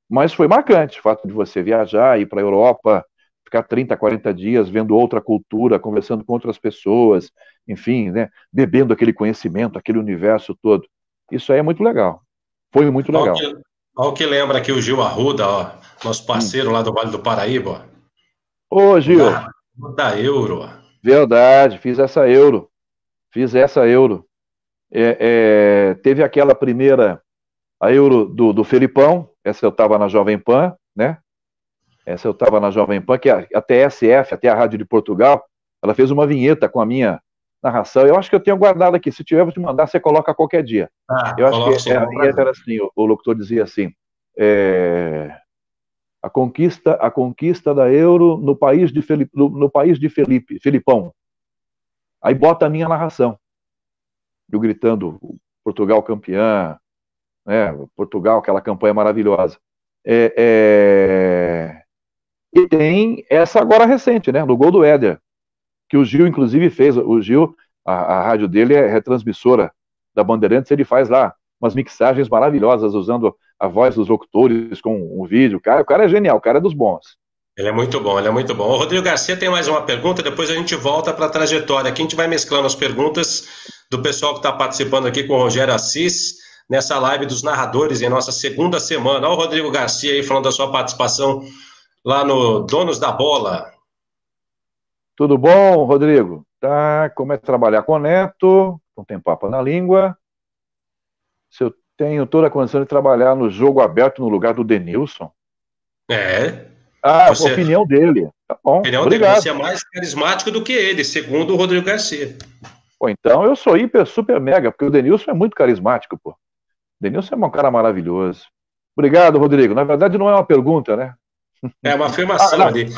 Speaker 2: mas foi marcante o fato de você viajar, ir para a Europa, ficar 30, 40 dias vendo outra cultura, conversando com outras pessoas, enfim, né, bebendo aquele conhecimento, aquele universo todo. Isso aí é muito legal. Foi muito legal.
Speaker 1: Olha o que lembra aqui o Gil Arruda, ó, nosso parceiro lá do Vale do Paraíba.
Speaker 2: Ô, Gil.
Speaker 1: Da Euro.
Speaker 2: Verdade, fiz essa Euro. Teve aquela primeira, a Euro do Felipão, essa eu estava na Jovem Pan, né? Essa eu estava na Jovem Pan, que a TSF, até a Rádio de Portugal, ela fez uma vinheta com a minha narração. Eu acho que eu tenho guardado aqui. Se tiver, vou te mandar, você coloca qualquer dia. Eu acho que a vinheta era assim, o locutor dizia assim, a conquista da Euro no país de Felipão. Aí bota a minha narração. Eu gritando, Portugal campeã, né? Portugal, aquela campanha maravilhosa. E tem essa agora recente, né? No gol do Éder, que o Gil, inclusive, fez. O Gil, a rádio dele é retransmissora da Bandeirantes, ele faz lá umas mixagens maravilhosas, usando a voz dos locutores com um vídeo. O cara é genial, o cara é dos bons.
Speaker 1: Ele é muito bom, ele é muito bom. O Rodrigo Garcia tem mais uma pergunta, depois a gente volta para a trajetória. Aqui a gente vai mesclando as perguntas do pessoal que está participando aqui com o Rogério Assis, nessa live dos narradores em nossa segunda semana. Olha o Rodrigo Garcia aí falando da sua participação lá no Donos da Bola.
Speaker 2: Tudo bom, Rodrigo? Tá, como é trabalhar com o Neto, não tem papo na língua. Se eu tenho toda a condição de trabalhar no jogo aberto no lugar do Denilson. A opinião dele. Tá bom,
Speaker 1: opinião
Speaker 2: obrigado.
Speaker 1: Dele, você é mais carismático do que ele, segundo o Rodrigo Garcia.
Speaker 2: Pô, então eu sou hiper, super mega, porque o Denilson é muito carismático, pô. O Denilson é um cara maravilhoso. Obrigado, Rodrigo. Na verdade, não é uma pergunta, né?
Speaker 1: É uma afirmação ali.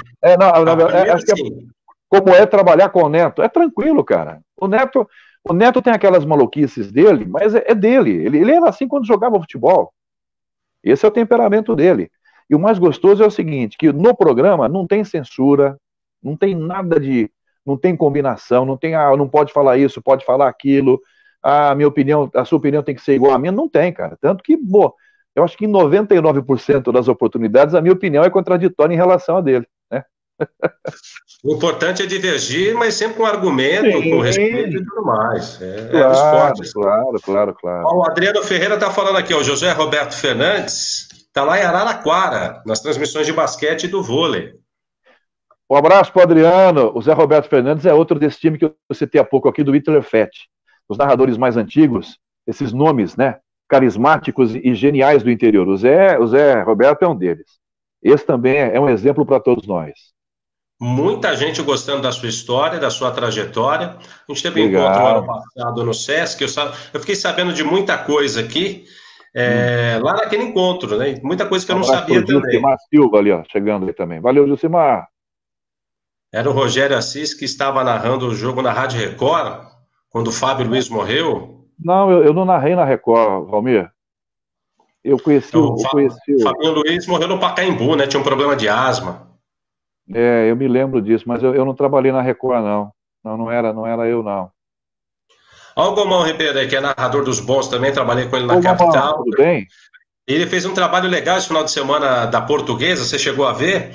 Speaker 2: Acho que como é trabalhar com o Neto? É tranquilo, cara. O Neto tem aquelas maluquices dele, mas é dele. Ele era assim quando jogava futebol. Esse é o temperamento dele. E o mais gostoso é o seguinte, que no programa não tem censura, não tem nada de... Não tem combinação, não tem, não pode falar isso, pode falar aquilo, a minha opinião, a sua opinião tem que ser igual à minha. Não tem, cara. Tanto que, eu acho que em 99% das oportunidades a minha opinião é contraditória em relação a dele, né?
Speaker 1: O importante é divergir, mas sempre com argumento, sim, com respeito e tudo mais.
Speaker 2: Claro, esporte. Claro.
Speaker 1: O Adriano Ferreira está falando aqui, o José Roberto Fernandes está lá em Araraquara, nas transmissões de basquete e do vôlei.
Speaker 2: Um abraço para o Adriano. O Zé Roberto Fernandes é outro desse time que eu citei há pouco aqui, do Hitler Fett. Os narradores mais antigos, esses nomes, né, carismáticos e geniais do interior. O Zé Roberto é um deles. Esse também é um exemplo para todos nós.
Speaker 1: Muita gente gostando da sua história, da sua trajetória. A gente teve um encontro ano passado no Sesc. Eu fiquei sabendo de muita coisa aqui, lá naquele encontro, né? Muita coisa que eu não sabia também.
Speaker 2: Gilcimar Silva ali, ó, chegando aí também. Valeu, Gilcimar.
Speaker 1: Era o Rogério Assis que estava narrando o jogo na Rádio Record, quando o Fábio Luiz morreu.
Speaker 2: Não, eu não narrei na Record, Valmir. Eu conheci o
Speaker 1: Fábio Luiz morreu no Pacaembu, né? Tinha um problema de asma.
Speaker 2: Eu me lembro disso, mas eu não trabalhei na Record, não. Não era eu, não.
Speaker 1: Olha o Gomão Ribeiro aí, que é narrador dos bons também, trabalhei com ele na Capital.
Speaker 2: Tudo bem?
Speaker 1: Ele fez um trabalho legal esse final de semana da Portuguesa, você chegou a ver?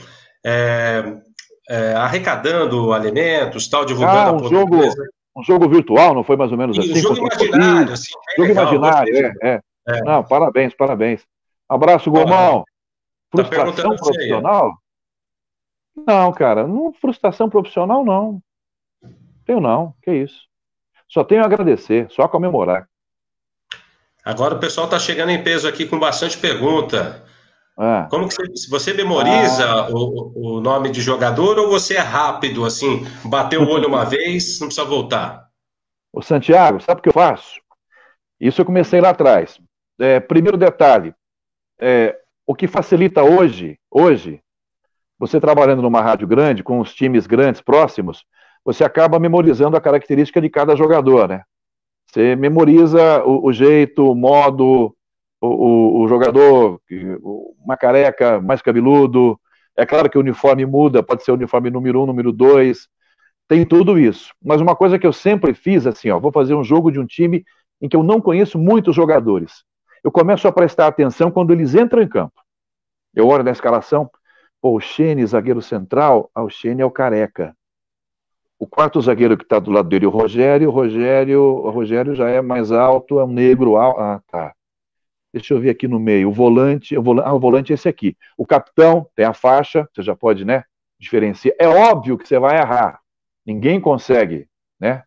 Speaker 1: Arrecadando alimentos, tal, divulgando a Portuguesa.
Speaker 2: Um jogo virtual, não foi mais ou menos assim?
Speaker 1: Um jogo imaginário, assim.
Speaker 2: Jogo imaginário, Não, parabéns. Abraço, Gomão. Frustração profissional? Não, cara, frustração profissional não. Tenho não, que isso. Só tenho a agradecer, só a comemorar.
Speaker 1: Agora o pessoal está chegando em peso aqui com bastante pergunta. Como que você memoriza o nome de jogador ou você é rápido, assim, bateu o olho uma vez, não precisa voltar?
Speaker 2: Ô Santiago, sabe o que eu faço? Isso eu comecei lá atrás. Primeiro detalhe, o que facilita hoje, você trabalhando numa rádio grande, com os times grandes próximos, você acaba memorizando a característica de cada jogador, né? Você memoriza o jeito, o modo, o jogador, uma careca, mais cabeludo. É claro que o uniforme muda, pode ser o uniforme número 1, número 2, tem tudo isso. Mas uma coisa que eu sempre fiz, assim, ó, vou fazer um jogo de um time em que eu não conheço muitos jogadores. Eu começo a prestar atenção quando eles entram em campo. Eu olho na escalação, pô, o Chene, zagueiro central, o Chene é o Careca. O quarto zagueiro que está do lado dele, o Rogério já é mais alto, é um negro alto. Ah, tá. Deixa eu ver aqui no meio. O volante é esse aqui. O capitão tem a faixa, você já pode, né, diferenciar. É óbvio que você vai errar. Ninguém consegue, né?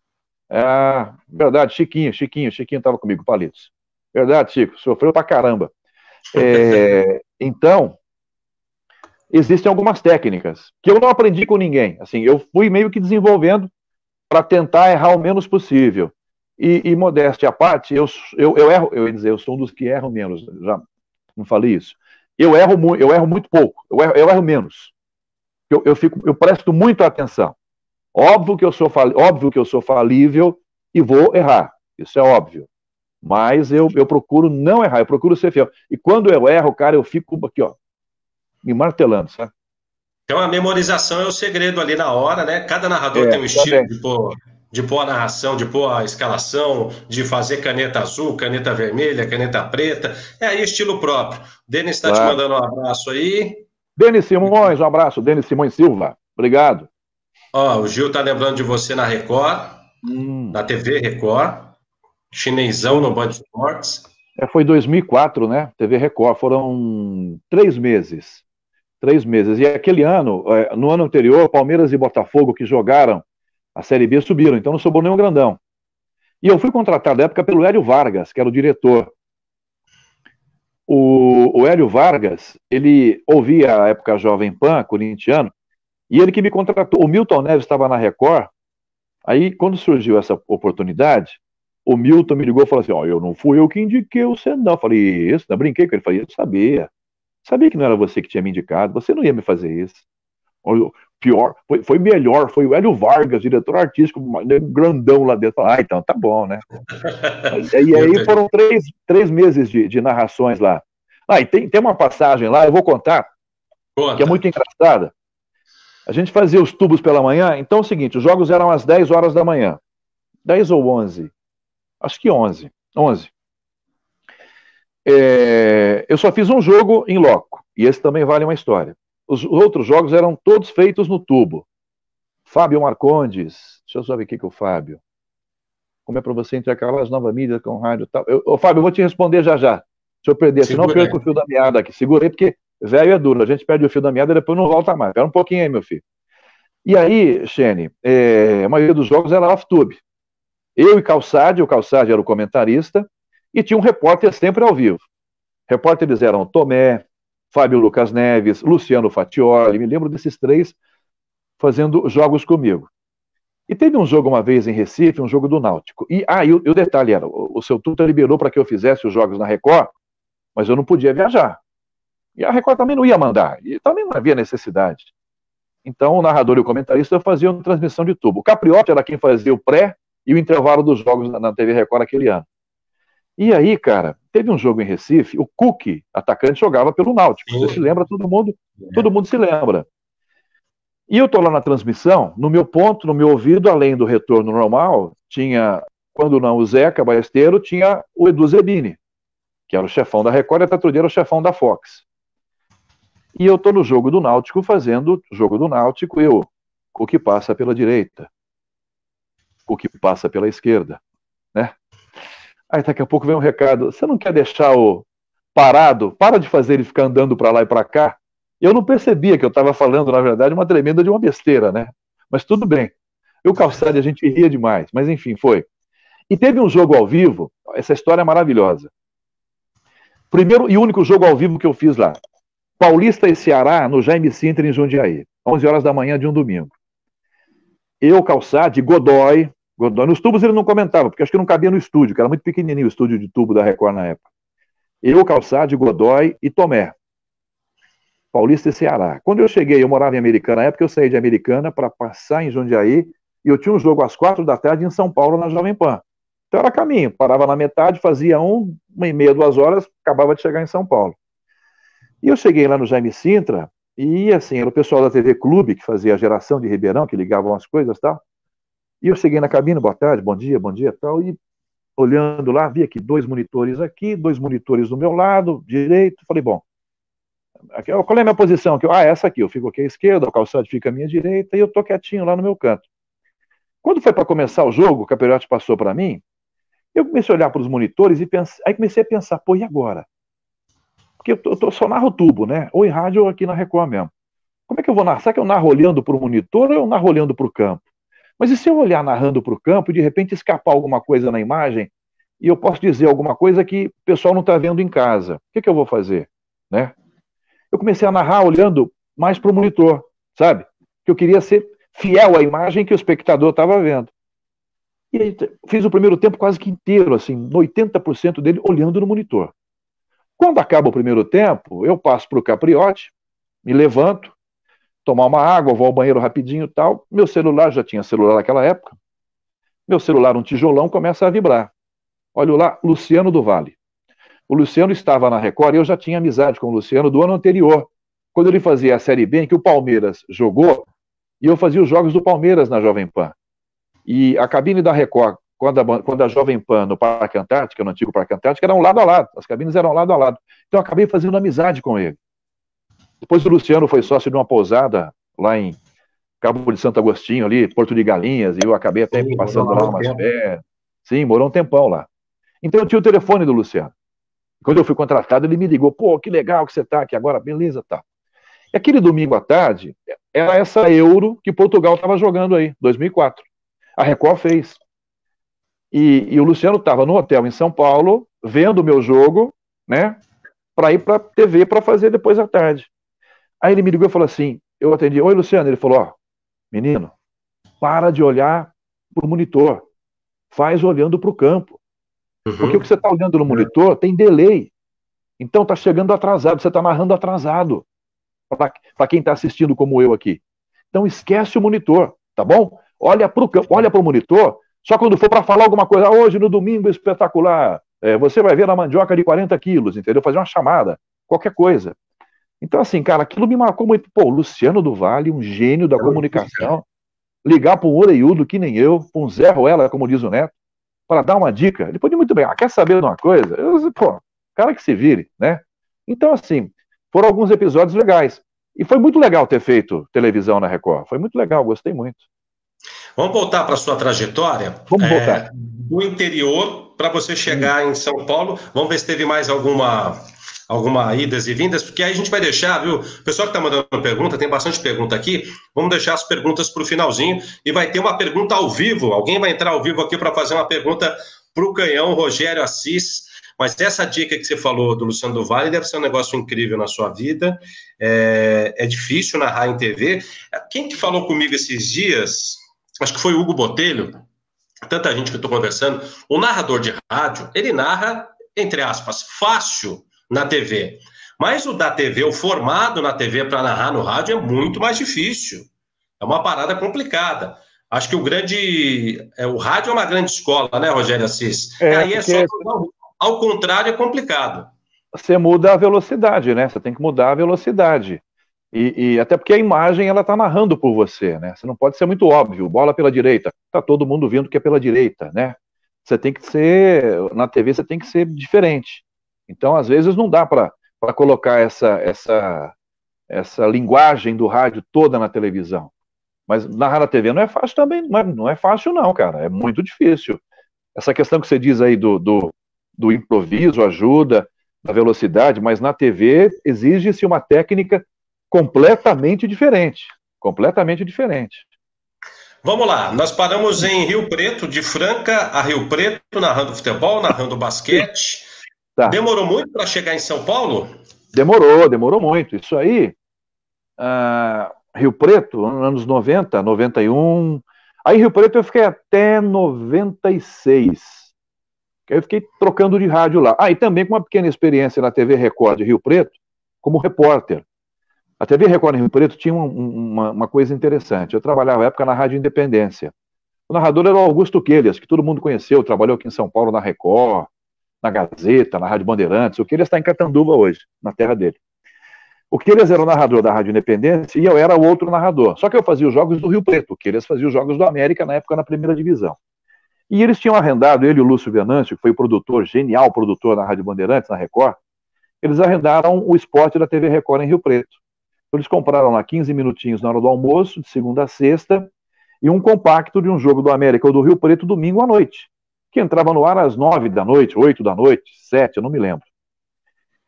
Speaker 2: Verdade, Chiquinho estava comigo, Palitos. Verdade, Chico, sofreu pra caramba. Então, existem algumas técnicas que eu não aprendi com ninguém. Assim, eu fui meio que desenvolvendo para tentar errar o menos possível. E modéstia à parte, eu erro, eu ia dizer, eu sou um dos que erram menos. Já não falei isso. Eu erro muito pouco. Eu erro menos. Eu presto muita atenção. Óbvio que eu sou falível e vou errar. Isso é óbvio. Mas eu procuro não errar, eu procuro ser fiel. E quando eu erro, cara, eu fico aqui, ó, me martelando, sabe?
Speaker 1: Então a memorização é o segredo ali na hora, né? Cada narrador tem um estilo de pôr a narração, de pôr a escalação, de fazer caneta azul, caneta vermelha, caneta preta. É aí estilo próprio. Denis está te mandando um abraço aí.
Speaker 2: Denis Simões, um abraço. Denis Simões Silva, obrigado.
Speaker 1: Ó, o Gil tá lembrando de você na Record, na TV Record, chinesão no Band Esportes.
Speaker 2: Foi 2004, né? TV Record, foram 3 meses. 3 meses. E aquele ano, no ano anterior, Palmeiras e Botafogo, que jogaram a Série B, subiram, então não sobrou nenhum grandão. E eu fui contratado na época pelo Hélio Vargas, que era o diretor. O Hélio Vargas, ele ouvia a época Jovem Pan, corintiano, e ele que me contratou. O Milton Neves estava na Record, aí quando surgiu essa oportunidade, o Milton me ligou e falou assim, ó, não fui eu que indiquei você não. Eu falei, isso, não, brinquei com ele, falei, eu sabia que não era você que tinha me indicado, você não ia me fazer isso. Pior, foi melhor, foi o Hélio Vargas, diretor artístico, grandão lá dentro. Falei, então tá bom, né? E aí foram 3 meses de narrações lá. E tem uma passagem lá, eu vou contar, que é muito engraçada. A gente fazia os tubos pela manhã, então é o seguinte, os jogos eram às 10 horas da manhã. 10 ou 11? Acho que 11. Eu só fiz um jogo em loco, e esse também vale uma história. Os outros jogos eram todos feitos no tubo. Fábio Marcondes, deixa eu só ver aqui com o Fábio. Como é para você intercalar as novas mídias com rádio e tal. Fábio, eu vou te responder já. Se eu perder, senão eu perco o fio da meada aqui. Segurei, porque velho é duro. A gente perde o fio da meada e depois não volta mais. Espera um pouquinho aí, meu filho. E aí, Xene, a maioria dos jogos era off-tube. Eu e Calçade, o Calçade era o comentarista, e tinha um repórter sempre ao vivo. Repórteres eram Tomé, Fábio Lucas Neves, Luciano Fatioli, me lembro desses 3 fazendo jogos comigo. E teve um jogo uma vez em Recife, um jogo do Náutico. E o detalhe era, o seu Tuta liberou para que eu fizesse os jogos na Record, mas eu não podia viajar. E a Record também não ia mandar, e também não havia necessidade. Então o narrador e o comentarista faziam transmissão de tubo. O Capriotti era quem fazia o pré e o intervalo dos jogos na TV Record aquele ano. E aí, cara, teve um jogo em Recife, o Cook, atacante, jogava pelo Náutico. Você se lembra, todo mundo se lembra. E eu tô lá na transmissão, no meu ponto, no meu ouvido, além do retorno normal, tinha, quando não o Zeca Ballesteiro, tinha o Edu Zebini, que era o chefão da Record, e até outro dia era o chefão da Fox. E eu tô no jogo do Náutico, fazendo o jogo do Náutico, o que passa pela direita, o que passa pela esquerda, né? Aí daqui a pouco vem um recado, você não quer deixar o parado? Para de fazer ele ficar andando para lá e para cá. Eu não percebia que eu estava falando, na verdade, uma tremenda de uma besteira, né? Mas tudo bem. Eu, Calçade, a gente ria demais, mas enfim, foi. E teve um jogo ao vivo, essa história é maravilhosa. Primeiro e único jogo ao vivo que eu fiz lá. Paulista e Ceará, no Jaime Sintra, em Jundiaí. 11 horas da manhã de um domingo. Eu, Calçade, Godoy, nos tubos ele não comentava, porque acho que não cabia no estúdio, que era muito pequenininho o estúdio de tubo da Record na época. Eu, Calçade, Godoy e Tomé. Paulista e Ceará. Quando eu cheguei, eu morava em Americana, na época eu saí de Americana para passar em Jundiaí, e eu tinha um jogo às 4 da tarde em São Paulo, na Jovem Pan. Então era caminho, parava na metade, fazia 1h30, 2 horas, acabava de chegar em São Paulo. E eu cheguei lá no Jaime Sintra, e assim, era o pessoal da TV Clube, que fazia a geração de Ribeirão, que ligavam as coisas e tal. E eu cheguei na cabine, boa tarde, bom dia, tal, e olhando lá, vi aqui 2 monitores aqui, 2 monitores do meu lado, direito, falei, bom, aqui, qual é a minha posição aqui? Essa aqui, eu fico aqui à esquerda, o Calçade fica à minha direita, e eu tô quietinho lá no meu canto. Quando foi para começar o jogo, o Capellotti passou para mim, eu comecei a olhar para os monitores e aí comecei a pensar, pô, e agora? Porque eu só narro tubo, né? Ou em rádio ou aqui na Record mesmo. Como é que eu vou narrar? Será que eu narro olhando para o monitor ou eu narro olhando para o campo? Mas e se eu olhar narrando para o campo e de repente escapar alguma coisa na imagem e eu posso dizer alguma coisa que o pessoal não está vendo em casa? O que eu vou fazer? Né? Eu comecei a narrar olhando mais para o monitor, sabe? Que eu queria ser fiel à imagem que o espectador estava vendo. E aí fiz o primeiro tempo quase que inteiro, assim, 80% dele olhando no monitor. Quando acaba o primeiro tempo, eu passo para o Capriotti, me levanto, tomar uma água, vou ao banheiro rapidinho e tal. Meu celular, já tinha celular naquela época, meu celular, um tijolão, começa a vibrar. Olho lá, Luciano do Vale. O Luciano estava na Record e eu já tinha amizade com o Luciano do ano anterior, quando ele fazia a Série B, em que o Palmeiras jogou, e eu fazia os jogos do Palmeiras na Jovem Pan. E a cabine da Record, quando a Jovem Pan no Parque Antártica, no antigo Parque Antártica, eram lado a lado, as cabines eram lado a lado. Então eu acabei fazendo amizade com ele. Depois o Luciano foi sócio de uma pousada lá em Cabo de Santo Agostinho, ali, Porto de Galinhas, e eu acabei até passando lá umas férias. Sim, morou um tempão lá. Então eu tinha o telefone do Luciano. Quando eu fui contratado, ele me ligou, pô, que legal que você tá aqui agora, beleza, tá. E aquele domingo à tarde, era essa Euro que Portugal estava jogando aí, 2004. A Record fez. E o Luciano estava no hotel em São Paulo, vendo o meu jogo, né, para ir para a TV para fazer depois à tarde. Aí ele me ligou e falou assim, eu atendi, oi Luciano, ele falou, ó, menino, para de olhar para o monitor, faz olhando para o campo. Porque o que você está olhando no monitor tem delay. Então está chegando atrasado, você está narrando atrasado. Para quem está assistindo como eu aqui. Então esquece o monitor, tá bom? Olha para o campo, olha para o monitor, só quando for para falar alguma coisa, hoje no domingo espetacular, você vai ver a mandioca de 40 quilos, entendeu? Fazer uma chamada, qualquer coisa. Então, assim, cara, aquilo me marcou muito. Pô, Luciano do Vale, um gênio da comunicação, ligar para um orelhudo que nem eu, para um Zé Ruela, como diz o Neto, para dar uma dica. Ele pode muito bem, quer saber de uma coisa? Pô, cara que se vire, né? Então, assim, foram alguns episódios legais. E foi muito legal ter feito televisão na Record. Foi muito legal, gostei muito.
Speaker 1: Vamos voltar para a sua trajetória?
Speaker 2: Vamos voltar.
Speaker 1: Do interior para você chegar em São Paulo. Vamos ver se teve mais alguma idas e vindas, porque aí a gente vai deixar, viu? O pessoal que está mandando pergunta, tem bastante pergunta aqui. Vamos deixar as perguntas para o finalzinho e vai ter uma pergunta ao vivo. Alguém vai entrar ao vivo aqui para fazer uma pergunta para o canhão Rogério Assis. Mas essa dica que você falou do Luciano do Vale deve ser um negócio incrível na sua vida. É difícil narrar em TV. Quem que falou comigo esses dias? Acho que foi o Hugo Botelho. Tanta gente que eu estou conversando. O narrador de rádio, ele narra, entre aspas, fácil na TV. Mas o da TV, o formado na TV para narrar no rádio é muito mais difícil. É uma parada complicada. Acho que o rádio é uma grande escola, né, Rogério Assis? Aí é só... Ao contrário, é complicado.
Speaker 2: Você muda a velocidade, né? Você tem que mudar a velocidade. E até porque a imagem, ela tá narrando por você, né? Você não pode ser muito óbvio. Bola pela direita. Tá todo mundo vendo que é pela direita, né? Você tem que ser... Na TV, você tem que ser diferente. Então, às vezes, não dá para colocar essa linguagem do rádio toda na televisão. Mas narrar na TV não é fácil também. Não é fácil, não, cara. É muito difícil. Essa questão que você diz aí do improviso, ajuda, da velocidade, mas na TV exige-se uma técnica completamente diferente. Completamente diferente.
Speaker 1: Vamos lá, nós paramos em Rio Preto, de Franca a Rio Preto, narrando futebol, narrando basquete. Tá. Demorou muito para chegar em São Paulo?
Speaker 2: Demorou muito. Isso aí, Rio Preto, anos 90, 91. Aí Rio Preto eu fiquei até 96. Eu fiquei trocando de rádio lá. E também com uma pequena experiência na TV Record de Rio Preto, como repórter. A TV Record em Rio Preto tinha uma coisa interessante. Eu trabalhava na época na Rádio Independência. O narrador era o Augusto Quelhas, que todo mundo conheceu, trabalhou aqui em São Paulo na Record, na Gazeta, na Rádio Bandeirantes. O Quelhas está em Catanduva hoje, na terra dele. O Queiroz era o narrador da Rádio Independência e eu era o outro narrador. Só que eu fazia os jogos do Rio Preto, o Queiroz fazia os jogos do América na época na primeira divisão. E eles tinham arrendado, ele e o Lúcio Venâncio, que foi o produtor, genial produtor na Rádio Bandeirantes, na Record, eles arrendaram o esporte da TV Record em Rio Preto. Então, eles compraram lá 15 minutinhos na hora do almoço, de segunda a sexta, e um compacto de um jogo do América ou do Rio Preto domingo à noite, que entrava no ar às 9 da noite, 8 da noite, 7, eu não me lembro.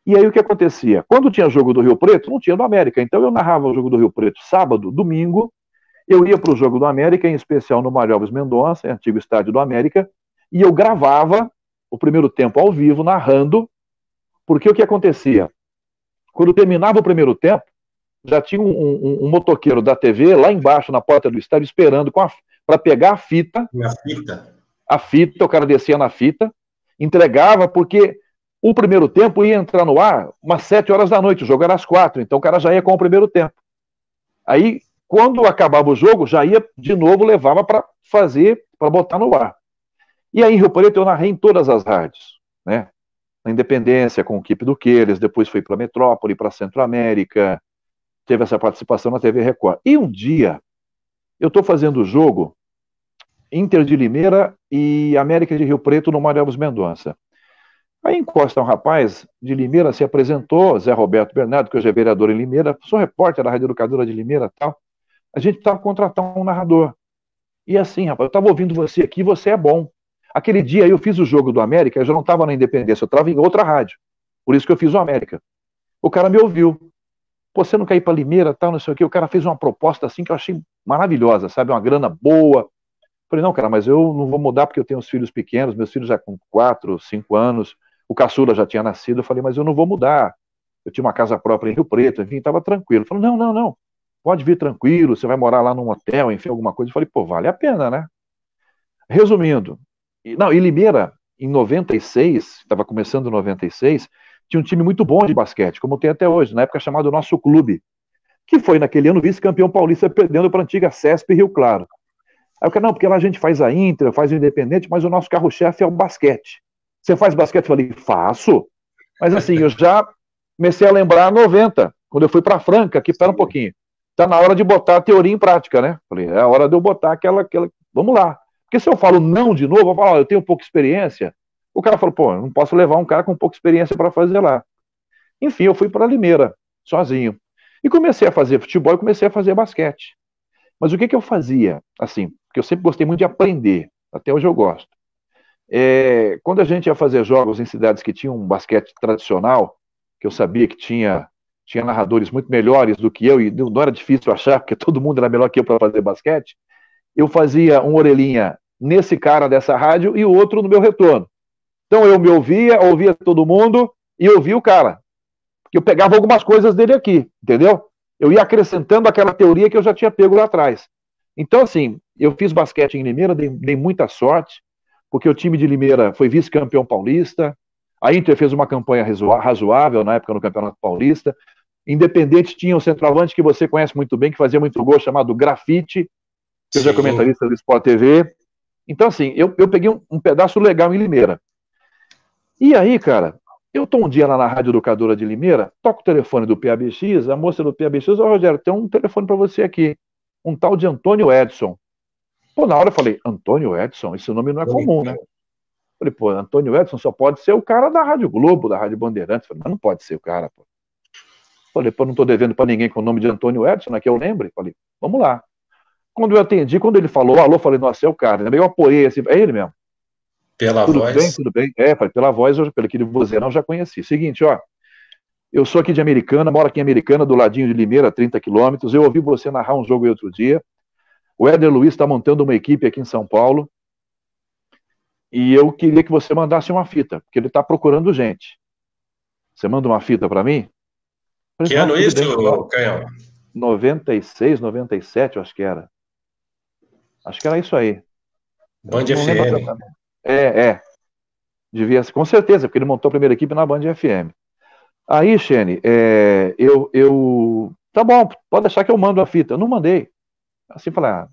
Speaker 2: E aí o que acontecia? Quando tinha jogo do Rio Preto, não tinha do América. Então eu narrava o jogo do Rio Preto sábado, domingo, eu ia para o jogo do América, em especial no Mário Alves Mendonça, antigo estádio do América, e eu gravava o primeiro tempo ao vivo, narrando, porque o que acontecia? Quando terminava o primeiro tempo, já tinha um motoqueiro da TV lá embaixo, na porta do estádio, esperando para pegar a fita. A fita, o cara descia na fita, entregava, porque o primeiro tempo ia entrar no ar umas 7 horas da noite, o jogo era às 4, então o cara já ia com o primeiro tempo. Aí, quando acabava o jogo, já ia de novo, levava para botar no ar. E aí em Rio Preto eu narrei em todas as rádios, né? Na Independência, com o equipe do Queiroz, depois fui para Metrópole, para Centro-América, teve essa participação na TV Record. E um dia, eu estou fazendo o jogo Inter de Limeira e América de Rio Preto no Mário Alves Mendonça. Aí encosta um rapaz de Limeira, se apresentou, Zé Roberto Bernardo, que hoje é vereador em Limeira, sou repórter da Rádio Educadora de Limeira e tal. A gente estava contratando um narrador. E assim, rapaz, eu estava ouvindo você aqui, você é bom. Aquele dia eu fiz o jogo do América, eu já não estava na Independência, eu estava em outra rádio. Por isso que eu fiz o América. O cara me ouviu. Pô, você não quer ir para Limeira, tal, não sei o quê. O cara fez uma proposta assim que eu achei maravilhosa, sabe? Uma grana boa. Falei, não, cara, mas eu não vou mudar porque eu tenho os filhos pequenos, meus filhos já com 4, 5 anos, o caçula já tinha nascido. Eu falei, mas eu não vou mudar. Eu tinha uma casa própria em Rio Preto, enfim, estava tranquilo. Falei, não, pode vir tranquilo, você vai morar lá num hotel, enfim, alguma coisa. Eu falei, pô, vale a pena, né? Resumindo, e Limeira, em 96, estava começando em 96, tinha um time muito bom de basquete, como tem até hoje, na época chamado Nosso Clube, que foi naquele ano vice-campeão paulista, perdendo para a antiga CESP Rio Claro. Aí eu falei, não, porque lá a gente faz a Inter, faz o Independente, mas o nosso carro-chefe é o basquete. Você faz basquete? Eu falei, faço. Mas assim, eu já comecei a lembrar 90, quando eu fui para Franca, que espera um pouquinho. Tá na hora de botar a teoria em prática, né? Falei, é a hora de eu botar aquela... Vamos lá. Porque se eu falo não de novo, eu falo, eu tenho pouca experiência. O cara falou, pô, não posso levar um cara com pouca experiência para fazer lá. Enfim, eu fui para Limeira, sozinho. E comecei a fazer futebol e comecei a fazer basquete. Mas o que eu fazia? Assim, porque eu sempre gostei muito de aprender. Até hoje eu gosto. Quando a gente ia fazer jogos em cidades que tinham um basquete tradicional, que eu sabia que tinha narradores muito melhores do que eu, e não era difícil achar, porque todo mundo era melhor que eu para fazer basquete, eu fazia uma orelhinha nesse cara dessa rádio e o outro no meu retorno. Então eu me ouvia todo mundo e ouvia o cara. Porque eu pegava algumas coisas dele aqui, entendeu? Eu ia acrescentando aquela teoria que eu já tinha pego lá atrás. Então, assim, eu fiz basquete em Limeira, dei muita sorte, porque o time de Limeira foi vice-campeão paulista, a Inter fez uma campanha razoável na época no Campeonato Paulista, Independente tinha um centroavante que você conhece muito bem, que fazia muito gol, chamado Grafite, que hoje é comentarista do Sport TV. Então, assim, eu peguei um pedaço legal em Limeira. E aí, cara, eu tô um dia lá na Rádio Educadora de Limeira, toco o telefone do PABX, a moça do PABX, ô Rogério, tem um telefone para você aqui, um tal de Antônio Edson. Pô, na hora eu falei, Antônio Edson? Esse nome não é comum, né? Falei, pô, Antônio Edson só pode ser o cara da Rádio Globo, da Rádio Bandeirantes. Falei, mas não pode ser o cara, pô. Falei, pô, não tô devendo para ninguém com o nome de Antônio Edson, né, que eu lembre. Falei, vamos lá. Quando eu atendi, quando ele falou, alô, falei, nossa, é o cara. Eu apoiei assim, é ele mesmo.
Speaker 1: Pela
Speaker 2: tudo
Speaker 1: voz?
Speaker 2: Bem, tudo bem. Falei, pela voz, pelo aquele vozeirão, eu já conheci. Seguinte, ó, eu sou aqui de Americana, moro aqui em Americana, do ladinho de Limeira, 30 quilômetros. Eu ouvi você narrar um jogo aí outro dia. O Éder Luiz está montando uma equipe aqui em São Paulo. E eu queria que você mandasse uma fita, porque ele está procurando gente. Você manda uma fita para mim? Falei,
Speaker 1: que ano isso, Canhão?
Speaker 2: 96, 97, eu acho que era. Acho que era isso aí.
Speaker 1: Band FM.
Speaker 2: Devia ser, com certeza, porque ele montou a primeira equipe na Band FM. Aí, Xene, tá bom, pode deixar que eu mando a fita. Eu não mandei. Assim, falei,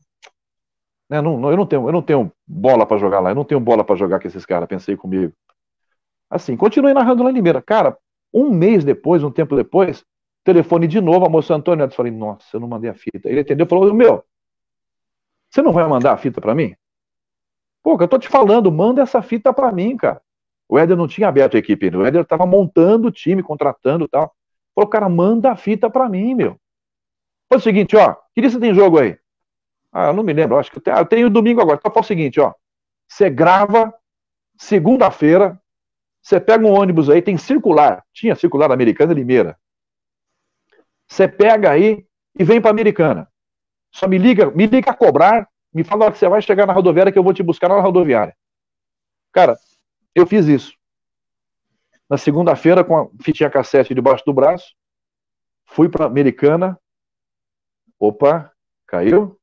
Speaker 2: eu não tenho bola para jogar lá, eu não tenho bola para jogar com esses caras, pensei comigo. Assim, continuei narrando lá em Limeira. Cara, um mês depois, um tempo depois, telefone de novo, a moça Antônio, eu falei, nossa, eu não mandei a fita. Ele atendeu e falou, meu, você não vai mandar a fita para mim? Pô, que eu tô te falando, manda essa fita para mim, cara. O Éder não tinha aberto a equipe, o Éder tava montando o time, contratando e tal. Falou, cara, manda a fita para mim, meu. Foi o seguinte, ó, que dia você tem jogo aí? Ah, eu não me lembro, acho que eu tenho domingo agora. Então fala o seguinte, ó, você grava segunda-feira, você pega um ônibus aí, tem circular, tinha circular Americana e Limeira. Você pega aí e vem para Americana. Só me liga a cobrar, me fala que você vai chegar na rodoviária que eu vou te buscar na rodoviária. Cara, eu fiz isso. Na segunda-feira, com a fitinha cassete debaixo do braço, fui para Americana. Opa, caiu?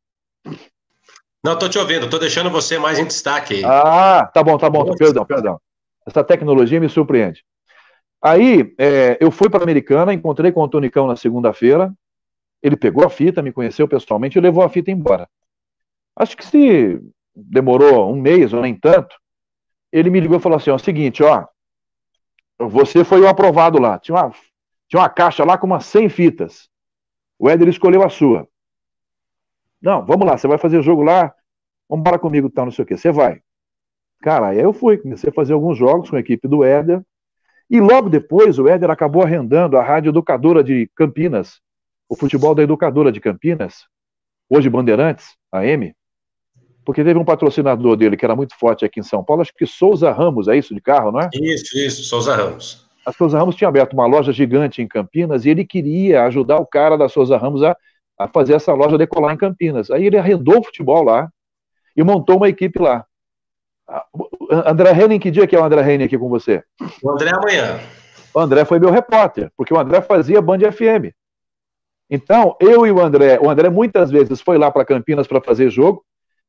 Speaker 1: Não, tô te ouvindo, tô deixando você mais em destaque aí.
Speaker 2: Ah, tá bom, perdão. Essa tecnologia me surpreende. Aí, eu fui para a Americana, encontrei com o Tonicão na segunda-feira, ele pegou a fita, me conheceu pessoalmente e levou a fita embora. Acho que se demorou um mês ou nem tanto, ele me ligou e falou assim, ó, o seguinte, ó, você foi o aprovado lá, tinha uma caixa lá com umas 100 fitas, o Éder escolheu a sua. Não, vamos lá, você vai fazer jogo lá, vamos embora comigo, tal, não sei o quê, você vai. Cara, aí eu fui, comecei a fazer alguns jogos com a equipe do Éder, e logo depois o Éder acabou arrendando a Rádio Educadora de Campinas, o futebol da Educadora de Campinas, hoje Bandeirantes, AM, porque teve um patrocinador dele que era muito forte aqui em São Paulo, acho que Souza Ramos, é isso, de carro, não é?
Speaker 1: Isso, Souza Ramos.
Speaker 2: A Souza Ramos tinha aberto uma loja gigante em Campinas e ele queria ajudar o cara da Souza Ramos a fazer essa loja decolar em Campinas. Aí ele arrendou o futebol lá e montou uma equipe lá. André Henning, que dia que é o André Henning aqui com você?
Speaker 1: O André amanhã.
Speaker 2: O André foi meu repórter, porque o André fazia Band FM. Então, eu e o André muitas vezes foi lá para Campinas para fazer jogo,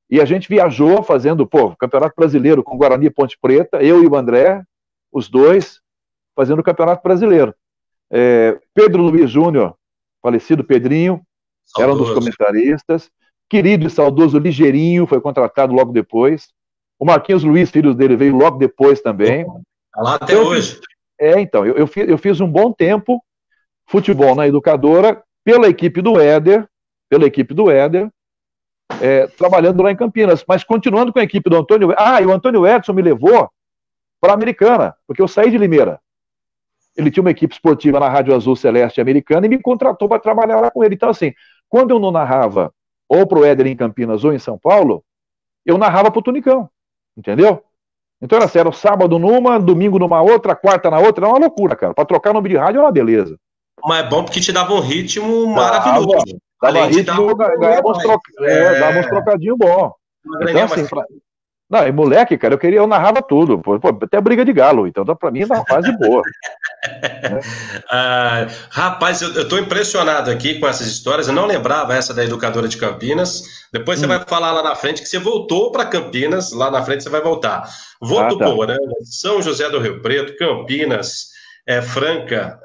Speaker 2: e a gente viajou fazendo, Campeonato Brasileiro com Guarani e Ponte Preta, eu e o André, os dois, fazendo o Campeonato Brasileiro. Pedro Luiz Júnior, falecido Pedrinho, saudoso. Era um dos comentaristas. Querido e saudoso Ligeirinho, foi contratado logo depois. O Marquinhos Luiz, filho dele, veio logo depois também.
Speaker 1: Tá lá até hoje.
Speaker 2: Então, eu fiz um bom tempo futebol na Educadora pela equipe do Éder, trabalhando lá em Campinas, mas continuando com a equipe do Antônio. E o Antônio Edson me levou para a Americana, porque eu saí de Limeira. Ele tinha uma equipe esportiva na Rádio Azul Celeste Americana e me contratou para trabalhar lá com ele. Então, assim, quando eu não narrava ou para o Éder em Campinas ou em São Paulo, eu narrava para o Tunicão, entendeu? Então era assim, era sábado numa, domingo numa outra, quarta na outra, era uma loucura, cara. Para trocar nome de rádio é uma beleza.
Speaker 1: Mas é bom porque te dava um ritmo maravilhoso.
Speaker 2: Dava ritmo, dava uns trocadinhos bons. Então, assim, não, e moleque, cara, eu narrava tudo, até briga de galo, então pra mim é uma fase boa.
Speaker 1: Rapaz, eu tô impressionado aqui com essas histórias, eu não lembrava essa da Educadora de Campinas, depois você vai falar lá na frente que você voltou para Campinas, lá na frente você vai voltar. Votuporanga, São José do Rio Preto, Campinas, Franca,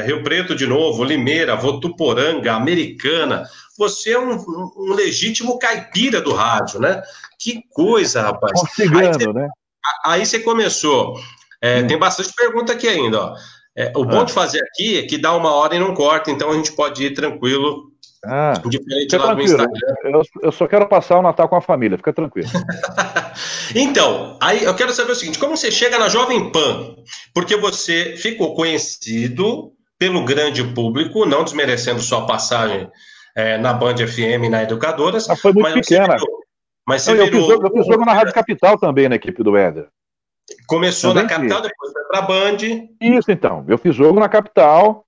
Speaker 1: Rio Preto de novo, Limeira, Votuporanga, Americana. Você é um legítimo caipira do rádio, né? Que coisa, rapaz. Aí você começou. Tem bastante pergunta aqui ainda, ó. O bom de fazer aqui é que dá 1 hora e não corta, então a gente pode ir tranquilo. Diferente lá do Instagram.
Speaker 2: Eu só quero passar o Natal com a família, fica tranquilo.
Speaker 1: Então, aí eu quero saber o seguinte: como você chega na Jovem Pan? Porque você ficou conhecido pelo grande público, não desmerecendo sua passagem na Band FM e na Educadoras.
Speaker 2: Foi muito pequena. Eu fiz jogo na Rádio Capital também, na equipe do Éder.
Speaker 1: Começou também na Capital, depois foi para a Band.
Speaker 2: Isso, então. Eu fiz jogo na Capital.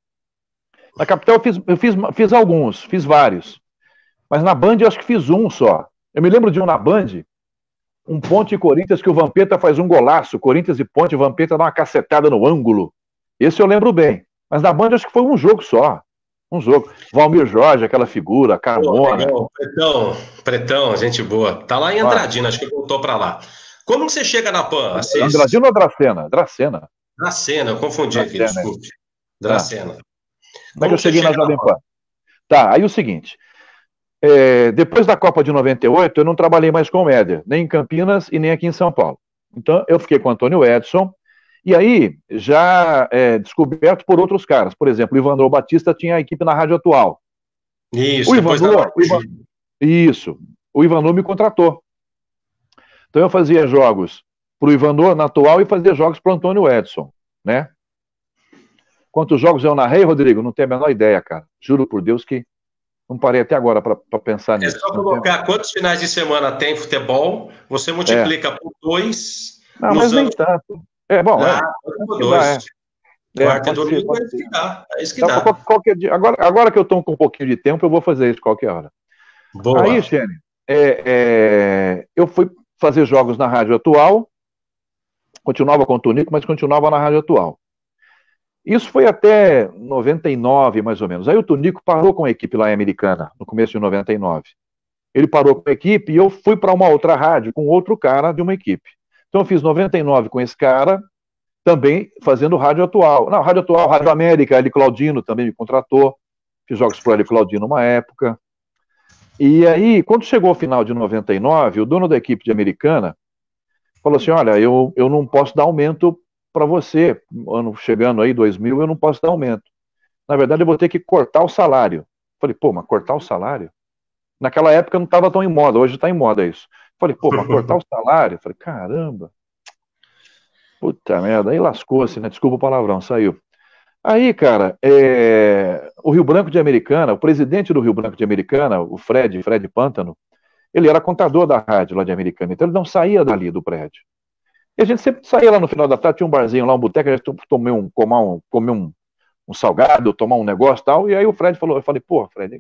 Speaker 2: Na Capital eu fiz alguns, fiz vários. Mas na Band eu acho que fiz um só. Eu me lembro de um na Band, um Ponte e Corinthians, que o Vampeta faz um golaço. Corinthians e Ponte, o Vampeta dá uma cacetada no ângulo. Esse eu lembro bem. Mas na Band eu acho que foi um jogo só. Um jogo. Valmir Jorge, aquela figura, Carmona.
Speaker 1: Pretão, gente boa. Tá lá em Andradina, acho que voltou pra lá. Como que você chega na Pan?
Speaker 2: Andradina ou Dracena?
Speaker 1: Dracena, eu confundi aqui, desculpe. Dracena.
Speaker 2: Como é que eu cheguei na Jovem Pan? Tá, aí o seguinte. Depois da Copa de 98, eu não trabalhei mais com o Éder, nem em Campinas e nem aqui em São Paulo. Então, eu fiquei com o Antônio Edson E aí, já descoberto por outros caras. Por exemplo, o Ivanor Batista tinha a equipe na Rádio Atual.
Speaker 1: Isso, depois da noite.
Speaker 2: Isso. O Ivanor me contratou. Então eu fazia jogos para o Ivanor na Atual e fazia jogos para o Antônio Edson, né? Quantos jogos eu narrei, Rodrigo? Não tenho a menor ideia, cara. Juro por Deus que não parei até agora para pensar nisso.
Speaker 1: É só colocar quantos finais de semana tem futebol, você multiplica por 2.
Speaker 2: Não, mas nem tanto. Bom,
Speaker 1: por 2. Quarta e domingo é isso que dá.
Speaker 2: Qualquer dia. Agora que eu estou com um pouquinho de tempo, eu vou fazer isso qualquer hora.
Speaker 1: Boa.
Speaker 2: Aí, Xene, eu fui fazer jogos na Rádio Atual, continuava com o Tonico, mas continuava na Rádio Atual. Isso foi até 99, mais ou menos. Aí o Tonico parou com a equipe lá em Americana, no começo de 99. Ele parou com a equipe e eu fui para uma outra rádio com outro cara de uma equipe. Então eu fiz 99 com esse cara, também fazendo Rádio Atual. Não, Rádio Atual, Rádio América, Hélio Claudino também me contratou. Fiz jogos para o Hélio Claudino uma época. E aí, quando chegou o final de 99, o dono da equipe de Americana falou assim, olha, eu não posso dar aumento para você, ano chegando aí, 2000, eu não posso dar aumento. Na verdade, eu vou ter que cortar o salário. Falei, pô, mas cortar o salário? Naquela época não estava tão em moda, hoje está em moda isso. Falei, pô, mas cortar o salário? Falei, caramba. Puta merda, aí lascou-se, né? Desculpa o palavrão, saiu. Aí, cara, o Rio Branco de Americana, o presidente do Rio Branco de Americana, o Fred Pântano, ele era contador da rádio lá de Americana, então ele não saía dali do prédio. E a gente sempre saía lá no final da tarde, tinha um barzinho lá, um boteco, a gente comer um salgado, tomar um negócio e tal, e aí o Fred falou, eu falei, pô, Fred,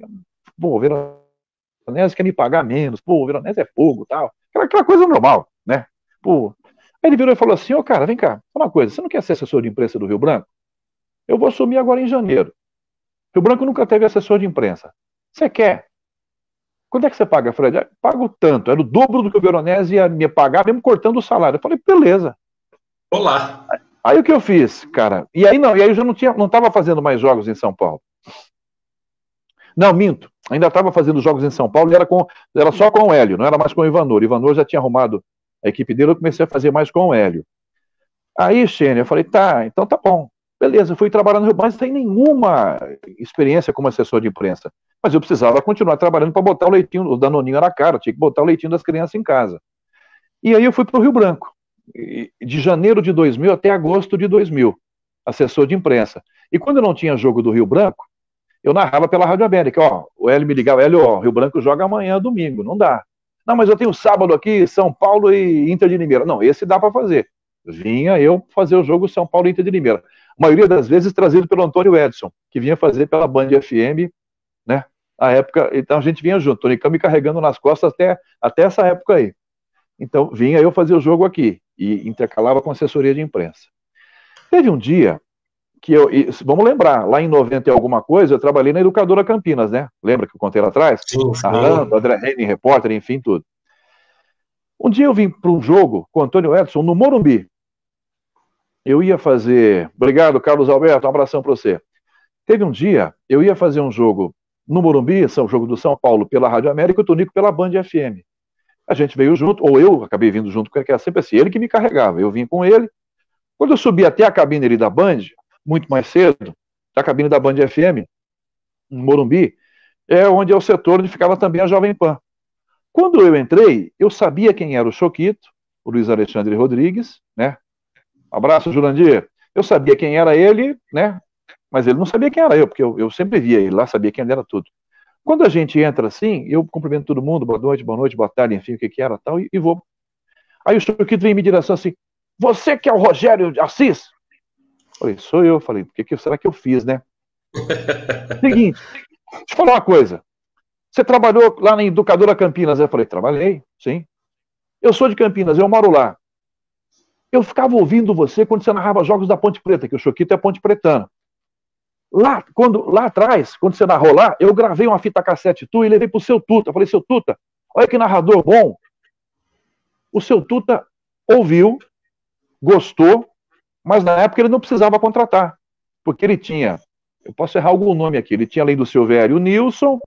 Speaker 2: o Veronese quer me pagar menos, pô, o Veronese é fogo e tal, aquela coisa normal, né? Pô. Aí ele virou e falou assim, ô cara, vem cá, fala uma coisa, você não quer ser assessor de imprensa do Rio Branco? Eu vou assumir agora em janeiro. Rio Branco nunca teve assessor de imprensa. Você quer? Quanto é que você paga, Fred? Pago tanto. Era o dobro do que o Veronese ia me pagar, mesmo cortando o salário. Eu falei, beleza.
Speaker 1: Olá.
Speaker 2: Aí o que eu fiz, cara? E aí eu já não estava fazendo mais jogos em São Paulo. Não, minto. Ainda estava fazendo jogos em São Paulo e era só com o Hélio, não era mais com o Ivanor. O Ivanor já tinha arrumado a equipe dele, eu comecei a fazer mais com o Hélio. Aí, Xênia, eu falei, tá, então tá bom. Beleza, eu fui trabalhar no Rio Branco, sem nenhuma experiência como assessor de imprensa. Mas eu precisava continuar trabalhando para botar o leitinho, o Danoninho na cara, tinha que botar o leitinho das crianças em casa. E aí eu fui para o Rio Branco, de janeiro de 2000 até agosto de 2000, assessor de imprensa. E quando eu não tinha jogo do Rio Branco, eu narrava pela Rádio América. Ó, o Hélio me ligava, Hélio, Rio Branco joga amanhã, domingo, não dá. Não, mas eu tenho sábado aqui, São Paulo e Inter de Limeira. Não, esse dá para fazer. Vinha eu fazer o jogo São Paulo e Inter de Limeira. A maioria das vezes trazido pelo Antônio Edson, que vinha fazer pela Band FM, né? A época, então a gente vinha junto, Tonicão me carregando nas costas até essa época aí. Então vinha eu fazer o jogo aqui e intercalava com assessoria de imprensa. Teve um dia que vamos lembrar, lá em 90 e alguma coisa, eu trabalhei na Educadora Campinas, né? Lembra que eu contei lá atrás?
Speaker 1: Sim.
Speaker 2: Narrando, André Henning, repórter, enfim, tudo. Um dia eu vim para um jogo com o Antônio Edson no Morumbi. Eu ia fazer... Obrigado, Carlos Alberto, um abração para você. Teve um dia, eu ia fazer um jogo no Morumbi, um jogo do São Paulo pela Rádio América e o Tonico pela Band FM. A gente veio junto, ou eu acabei vindo junto com ele, que era sempre assim, ele que me carregava, eu vim com ele. Quando eu subi até a cabine ali da Band, muito mais cedo, da cabine da Band FM, no Morumbi, é onde é o setor onde ficava também a Jovem Pan. Quando eu entrei, eu sabia quem era o Choquito, o Luiz Alexandre Rodrigues, né? Abraço, Jurandir. Eu sabia quem era ele, né? Mas ele não sabia quem era eu, porque eu sempre via ele lá, sabia quem ele era tudo. Quando a gente entra assim, eu cumprimento todo mundo, boa noite, boa tarde, enfim, o que era tal, e vou. Aí o Choquito vem em minha direção assim, você que é o Rogério Assis? Eu falei, sou eu. Falei, o que será que eu fiz, né? Seguinte, deixa eu falar uma coisa. Você trabalhou lá na Educadora Campinas? Eu falei, trabalhei, sim. Eu sou de Campinas, eu moro lá. Eu ficava ouvindo você quando você narrava jogos da Ponte Preta, que o Choquito é Ponte Pretano. Lá atrás, quando você narrou lá, eu gravei uma fita cassete tua e levei pro seu Tuta. Eu falei, seu Tuta, olha que narrador bom. O seu Tuta ouviu, gostou, mas na época ele não precisava contratar, porque ele tinha, eu posso errar algum nome aqui, ele tinha além do Silvério o Nilson,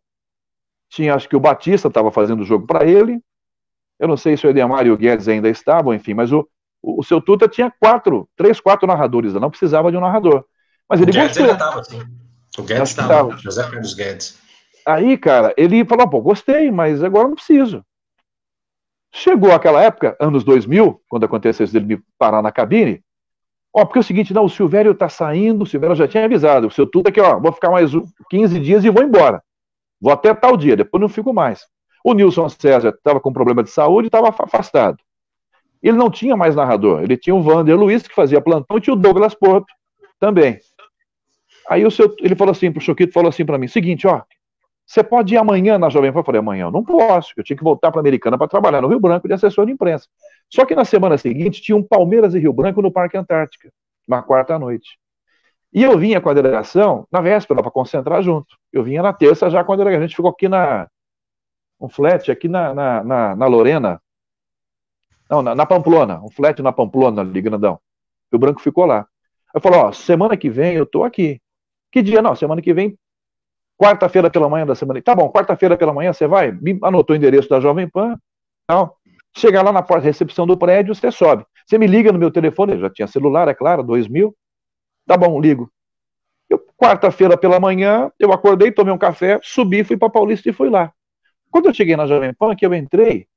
Speaker 2: tinha, acho que o Batista estava fazendo o jogo para ele, eu não sei se o Edemar e o Guedes ainda estavam, enfim, mas o o seu Tuta tinha 3, 4 narradores, não precisava de um narrador. Mas ele gostou.
Speaker 1: Estava, assim. O Guedes estava, José Carlos Guedes.
Speaker 2: Aí, cara, ele falou, pô, gostei, mas agora não preciso. Chegou aquela época, anos 2000, quando aconteceu isso dele me parar na cabine, porque é o seguinte, não, o Silvério tá saindo, o Silvério já tinha avisado, o seu Tuta aqui, vou ficar mais 15 dias e vou embora. Vou até tal dia, depois não fico mais. O Nilson César estava com problema de saúde e estava afastado. Ele não tinha mais narrador, ele tinha o Vander Luiz, que fazia plantão, e tinha o Douglas Pope também. Aí ele falou assim, pro Choquito, falou assim para mim, seguinte, você pode ir amanhã na Jovem Pan? Eu falei, amanhã eu não posso, eu tinha que voltar para a Americana para trabalhar no Rio Branco de assessor de imprensa. Só que na semana seguinte tinha um Palmeiras e Rio Branco no Parque Antártica, na quarta noite. E eu vinha com a delegação na véspera para concentrar junto. Eu vinha na terça já com a delegação. A gente ficou aqui um flat aqui na Lorena. Não, na Pamplona. Um flat na Pamplona, ali, grandão. O Branco ficou lá. Eu falei, semana que vem eu tô aqui. Que dia? Não, semana que vem, quarta-feira pela manhã da semana. Tá bom, quarta-feira pela manhã você vai? Me anotou o endereço da Jovem Pan. Tal. Chegar lá na porta de recepção do prédio, você sobe. Você me liga no meu telefone, eu já tinha celular, é claro, 2000. Tá bom, ligo. Quarta-feira pela manhã, eu acordei, tomei um café, subi, fui para Paulista e fui lá. Quando eu cheguei na Jovem Pan, que eu entrei,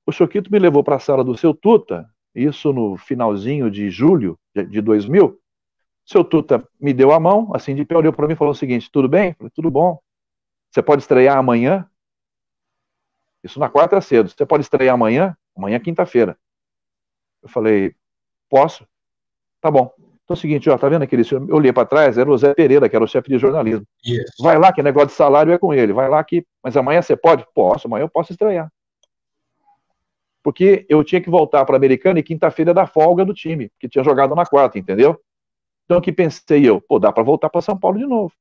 Speaker 2: o Choquito me levou para a sala do seu Tuta, isso no finalzinho de julho de 2000. O seu Tuta me deu a mão, assim de pé, olhou para mim e falou o seguinte, tudo bem? Eu falei, tudo bom. Você pode estrear amanhã? Isso na quarta cedo. Você pode estrear amanhã? Amanhã é quinta-feira. Eu falei, posso? Tá bom. Então é o seguinte, tá vendo aquele senhor? Eu olhei para trás, era o Zé Pereira, que era o chefe de jornalismo. Yes. Vai lá, que negócio de salário é com ele. Vai lá que... Mas amanhã você pode? Posso, amanhã eu posso estrear. Porque eu tinha que voltar para a Americana e quinta-feira da folga do time, que tinha jogado na quarta, entendeu? Então que pensei eu, dá para voltar para São Paulo de novo.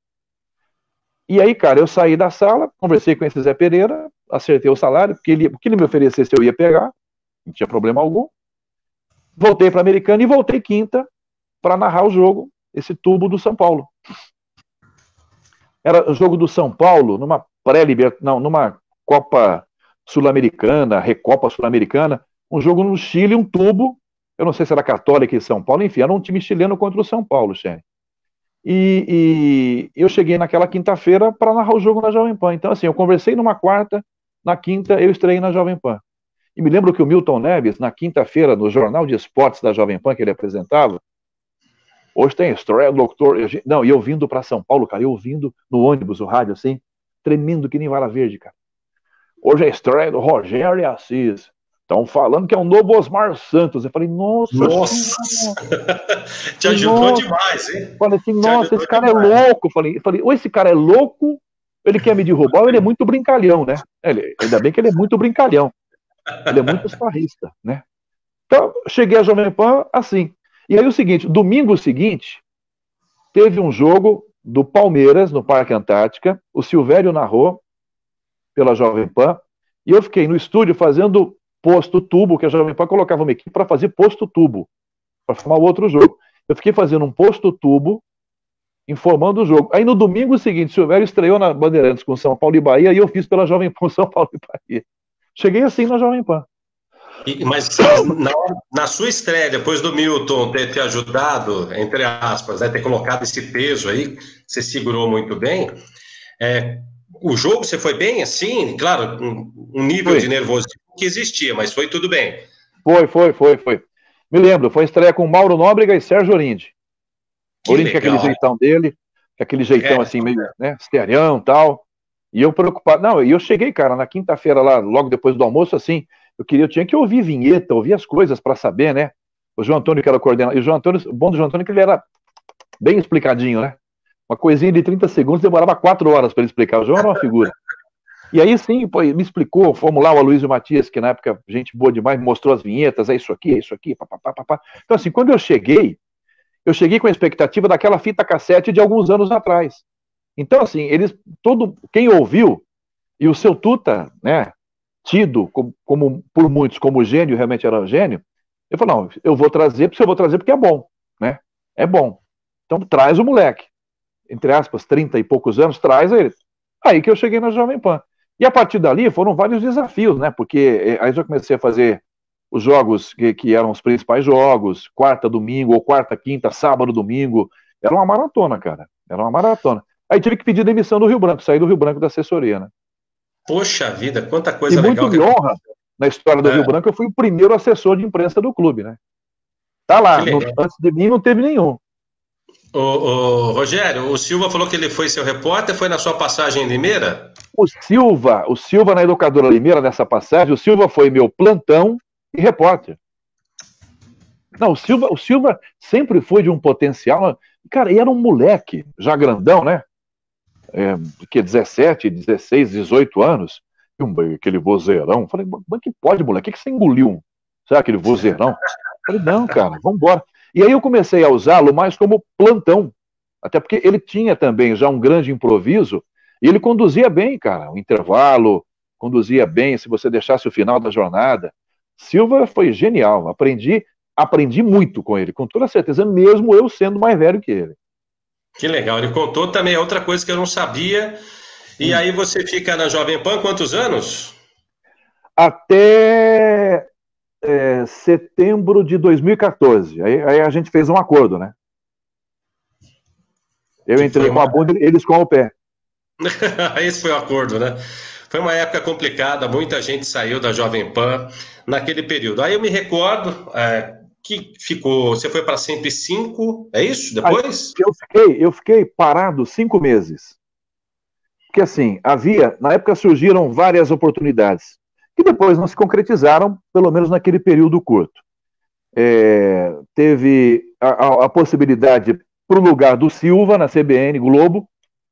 Speaker 2: E aí, cara, eu saí da sala, conversei com esse Zé Pereira, acertei o salário, porque o que ele me oferecesse eu ia pegar, não tinha problema algum. Voltei para a Americana e voltei quinta para narrar o jogo, esse tubo do São Paulo. Era o jogo do São Paulo, numa numa Copa Sul-Americana, Recopa Sul-Americana, um jogo no Chile, um tubo, eu não sei se era Católica e São Paulo, enfim, era um time chileno contra o São Paulo, Xene. E eu cheguei naquela quinta-feira para narrar o jogo na Jovem Pan. Então, assim, eu conversei numa quarta, na quinta eu estreiei na Jovem Pan. E me lembro que o Milton Neves, na quinta-feira, no Jornal de Esportes da Jovem Pan, que ele apresentava, hoje tem estreia, doutor... Não, e eu vindo para São Paulo, cara, eu vindo no ônibus, o rádio, assim, tremendo que nem vara verde, cara. Hoje é a estreia do Rogério Assis. Estão falando que é o novo Osmar Santos. Eu falei, nossa.
Speaker 1: Te ajudou demais, hein?
Speaker 2: Falei assim, nossa, esse cara demais. É louco. Falei, ou esse cara é louco, ele quer me derrubar, ou ele é muito brincalhão, né? Ainda bem que ele é muito brincalhão. Ele é muito esparrista, né? Então, cheguei a Jovem Pan assim. E aí o seguinte, domingo seguinte, teve um jogo do Palmeiras, no Parque Antártica, o Silvério narrou pela Jovem Pan, e eu fiquei no estúdio fazendo posto tubo, que a Jovem Pan colocava uma equipe para fazer posto tubo, para formar outro jogo. Eu fiquei fazendo um posto tubo, informando o jogo. Aí no domingo seguinte, o Silvério estreou na Bandeirantes com São Paulo e Bahia, e eu fiz pela Jovem Pan São Paulo e Bahia. Cheguei assim na Jovem Pan.
Speaker 1: Mas na sua estreia, depois do Milton ter te ajudado, entre aspas, né, ter colocado esse peso aí, você segurou muito bem, o jogo você foi bem assim? Claro, um nível de nervosismo que existia, mas foi tudo bem.
Speaker 2: Foi. Me lembro, foi estreia com Mauro Nóbrega e Sérgio Orindi. Orindi com aquele jeitão dele, com aquele jeitão assim, meio, né, esterião e tal. E eu preocupado. Não, e eu cheguei, cara, na quinta-feira lá, logo depois do almoço, assim, eu tinha que ouvir vinheta, ouvir as coisas para saber, né? O João Antônio que era coordenador. E o João Antônio, o bom do João Antônio é que ele era bem explicadinho, né? Uma coisinha de 30 segundos demorava 4 horas para ele explicar. O João era uma figura. E aí sim, pô, me explicou, fomos lá, o Aloysio Matias, que na época, gente boa demais, me mostrou as vinhetas, é isso aqui, papapá. Então assim, quando eu cheguei com a expectativa daquela fita cassete de alguns anos atrás. Então assim, quem ouviu, e o seu Tuta, né, tido como por muitos como gênio, realmente era gênio, eu falei, não, eu vou trazer porque é bom, né, é bom. Então traz o moleque, entre aspas, 30 e poucos anos, traz ele. Aí que eu cheguei na Jovem Pan. E a partir dali foram vários desafios, né? Porque aí eu comecei a fazer os jogos que eram os principais jogos, quarta, domingo, ou quarta, quinta, sábado, domingo. Era uma maratona, cara. Era uma maratona. Aí tive que pedir demissão do Rio Branco, sair do Rio Branco da assessoria, né?
Speaker 1: Poxa vida, quanta
Speaker 2: E
Speaker 1: coisa
Speaker 2: muito
Speaker 1: legal que
Speaker 2: me honra, na história do Rio
Speaker 1: é,
Speaker 2: Branco, eu fui o primeiro assessor de imprensa do clube, né? Tá
Speaker 1: que
Speaker 2: lá,
Speaker 1: legal.
Speaker 2: antes de mim não teve nenhum.
Speaker 1: Rogério, o Silva falou que ele foi seu repórter, foi na sua passagem em Limeira?
Speaker 2: O Silva na Educadora Limeira, nessa passagem, o Silva foi meu plantão e repórter. Não, o Silva sempre foi de um potencial. Cara, e era um moleque, já grandão, né? Que 17, 16, 18 anos. Aquele vozeirão. Falei, mas que pode, moleque? O que você engoliu? Sabe aquele vozeirão? Falei, não, cara, vamos embora. E aí eu comecei a usá-lo mais como plantão. Até porque ele tinha também já um grande improviso e ele conduzia bem, cara, o intervalo, conduzia bem, se você deixasse o final da jornada. Silva foi genial, aprendi muito com ele, com toda certeza, mesmo eu sendo mais velho que ele.
Speaker 1: Que legal, ele contou também outra coisa que eu não sabia. E
Speaker 2: Hum.
Speaker 1: aí você fica na Jovem Pan quantos anos?
Speaker 2: Até setembro de 2014. Aí a gente fez um acordo, né? Eu
Speaker 1: Que
Speaker 2: entrei
Speaker 1: foi
Speaker 2: com a
Speaker 1: uma...
Speaker 2: bunda, eles com o pé.
Speaker 1: Esse foi o acordo, né? Foi uma época complicada, muita gente saiu da Jovem Pan naquele período. Aí eu me recordo que ficou. Você foi para 105, é isso?
Speaker 2: Aí
Speaker 1: Depois?
Speaker 2: eu fiquei parado 5 meses. Porque assim, na época surgiram várias oportunidades, que depois não se concretizaram, pelo menos naquele período curto. Teve a possibilidade para o lugar do Silva na CBN Globo,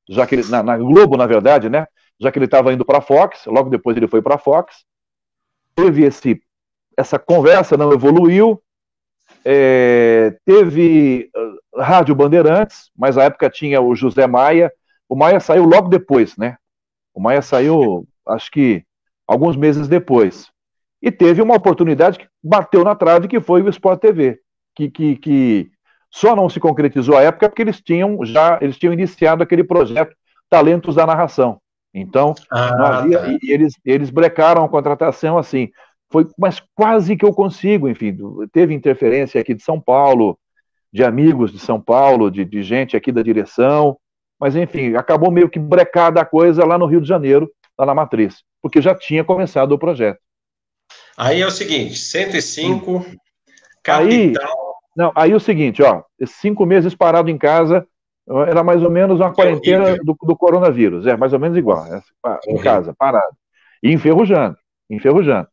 Speaker 2: já que ele, na Globo, na verdade, né? Já que ele estava indo para a Fox, logo depois ele foi para a Fox. Teve essa conversa, não evoluiu. Teve Rádio Bandeirantes, mas na época tinha o José Maia. O Maia saiu logo depois, né? O Maia saiu, acho que alguns meses depois. E teve uma oportunidade que bateu na trave, que foi o Sport TV, que só não se concretizou à época porque eles tinham iniciado aquele projeto Talentos da Narração. Então, não
Speaker 1: Ah,
Speaker 2: havia.
Speaker 1: tá.
Speaker 2: E eles brecaram a contratação assim. Mas quase que eu consigo, enfim. Teve interferência aqui de São Paulo, de amigos de São Paulo, de gente aqui da direção. Mas, enfim, acabou meio que brecada a coisa lá no Rio de Janeiro, lá na Matriz, porque já tinha começado o projeto.
Speaker 1: Aí é o seguinte:
Speaker 2: Hum.
Speaker 1: 105,
Speaker 2: Aí,
Speaker 1: capital.
Speaker 2: não, aí o seguinte, ó, esses 5 meses parado em casa, era mais ou menos uma
Speaker 1: Que
Speaker 2: quarentena
Speaker 1: horrível,
Speaker 2: do coronavírus, mais ou menos igual, em
Speaker 1: horrível.
Speaker 2: casa, parado, e enferrujando, enferrujando.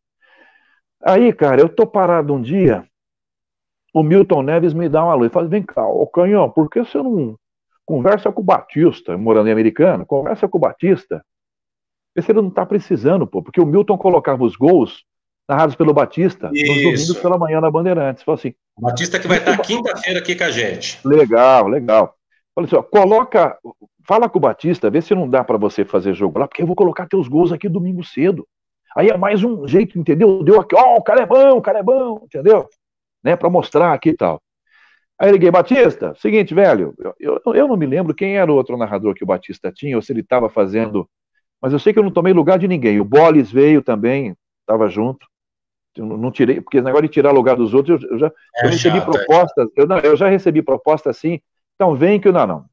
Speaker 2: Aí, cara, eu tô parado um dia, o Milton Neves me dá uma luz, fala, vem cá, ô Canhão, por que você não conversa com o Batista, morando em Americana, conversa com o Batista, vê se ele não tá precisando, pô, porque o Milton colocava os gols narrados pelo Batista nos domingos
Speaker 1: Isso.
Speaker 2: pela manhã na Bandeirantes, falou assim,
Speaker 1: Batista que vai
Speaker 2: vê se
Speaker 1: estar quinta-feira aqui com a gente.
Speaker 2: legal, legal. Falei assim, ó, fala com o Batista, vê se não dá para você fazer jogo lá, porque eu vou colocar teus gols aqui domingo cedo. Aí é mais um jeito, entendeu? Deu aqui, ó, o cara é bom, entendeu? Né, para mostrar aqui e tal. Aí eu liguei, Batista, seguinte, velho, eu não me lembro quem era o outro narrador que o Batista tinha, ou se ele estava fazendo, mas eu sei que eu não tomei lugar de ninguém. O Bolis veio também, estava junto. Eu não tirei, porque esse negócio de tirar lugar dos outros, eu
Speaker 1: É
Speaker 2: recebi
Speaker 1: chato, é.
Speaker 2: propostas, eu já recebi proposta assim, então vem que eu, não.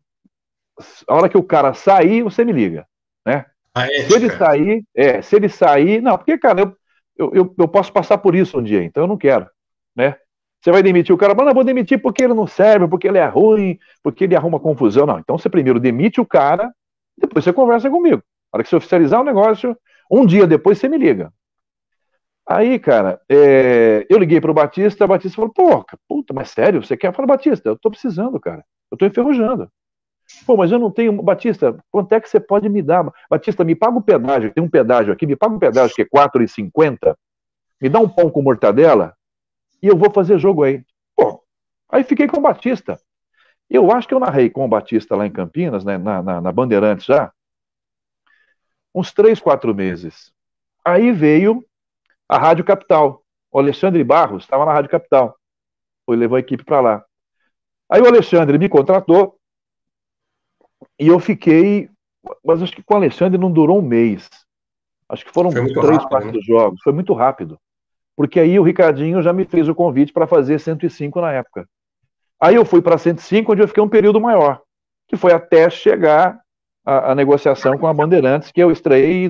Speaker 2: A hora que o cara sair, você me liga, né?
Speaker 1: A
Speaker 2: Se ele
Speaker 1: ética.
Speaker 2: sair, se ele sair, não, porque, cara, eu posso passar por isso um dia, então eu não quero, né? Você vai demitir o cara, mas não, eu vou demitir porque ele não serve, porque ele é ruim, porque ele arruma confusão. Não, então você primeiro demite o cara, depois você conversa comigo. A hora que você oficializar o negócio, um dia depois você me liga. Aí, cara, eu liguei pro Batista, o Batista falou, pô, puta, mas sério, você quer? Eu falei, Batista, eu tô precisando, cara. Eu tô enferrujando. Pô, mas eu não tenho. Batista, quanto é que você pode me dar? Batista, me paga o pedágio, tem um pedágio aqui, me paga um pedágio que é 4,50, me dá um pão com mortadela e eu vou fazer jogo aí. Pô, aí fiquei com o Batista. Eu acho que eu narrei com o Batista lá em Campinas, né, na Bandeirantes já, uns 3, 4 meses. Aí veio a Rádio Capital. O Alexandre Barros estava na Rádio Capital. Foi, levou a equipe para lá. Aí o Alexandre me contratou e eu fiquei. Mas acho que com o Alexandre não durou um mês. Acho que
Speaker 1: Foi
Speaker 2: foram
Speaker 1: muito
Speaker 2: três,
Speaker 1: rápido, né?
Speaker 2: quatro jogos. Foi muito rápido. porque aí o Ricardinho já me fez o convite para fazer 105 na época. Aí eu fui para 105, onde eu fiquei um período maior, que foi até chegar a negociação com a Bandeirantes, que eu estreiei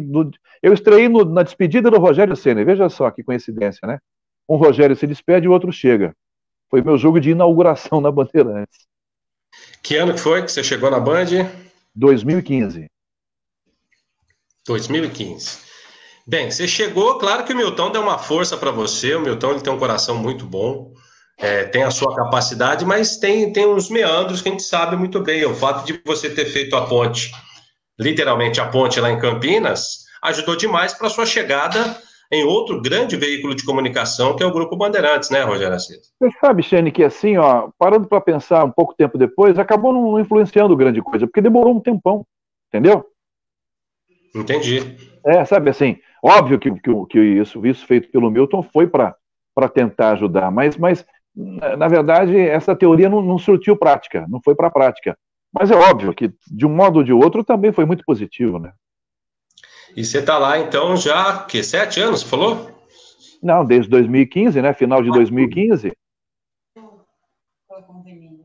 Speaker 2: na despedida do Rogério Ceni. Veja só que coincidência, né? Um Rogério se despede e o outro chega. Foi meu jogo de inauguração na Bandeirantes.
Speaker 1: Que ano que foi que você chegou na Band?
Speaker 2: 2015.
Speaker 1: 2015. Bem, você chegou, claro que o Milton deu uma força para você, o Milton ele tem um coração muito bom, tem a sua capacidade, mas tem uns meandros que a gente sabe muito bem. O fato de você ter feito a ponte, literalmente a ponte lá em Campinas, ajudou demais para a sua chegada em outro grande veículo de comunicação, que é o Grupo Bandeirantes, né, Rogério Assis?
Speaker 2: Você sabe, Xene, que assim, ó, parando para pensar um pouco tempo depois, acabou não influenciando grande coisa, porque demorou um tempão, entendeu?
Speaker 1: Entendi.
Speaker 2: Sabe assim, óbvio que isso feito pelo Milton foi para tentar ajudar, mas na verdade essa teoria não surtiu prática, não foi para a prática. Mas é óbvio que de um modo ou de outro também foi muito positivo, né?
Speaker 1: E você está lá então já, 7 anos, você falou?
Speaker 2: Não, desde 2015, né? Final de 2015.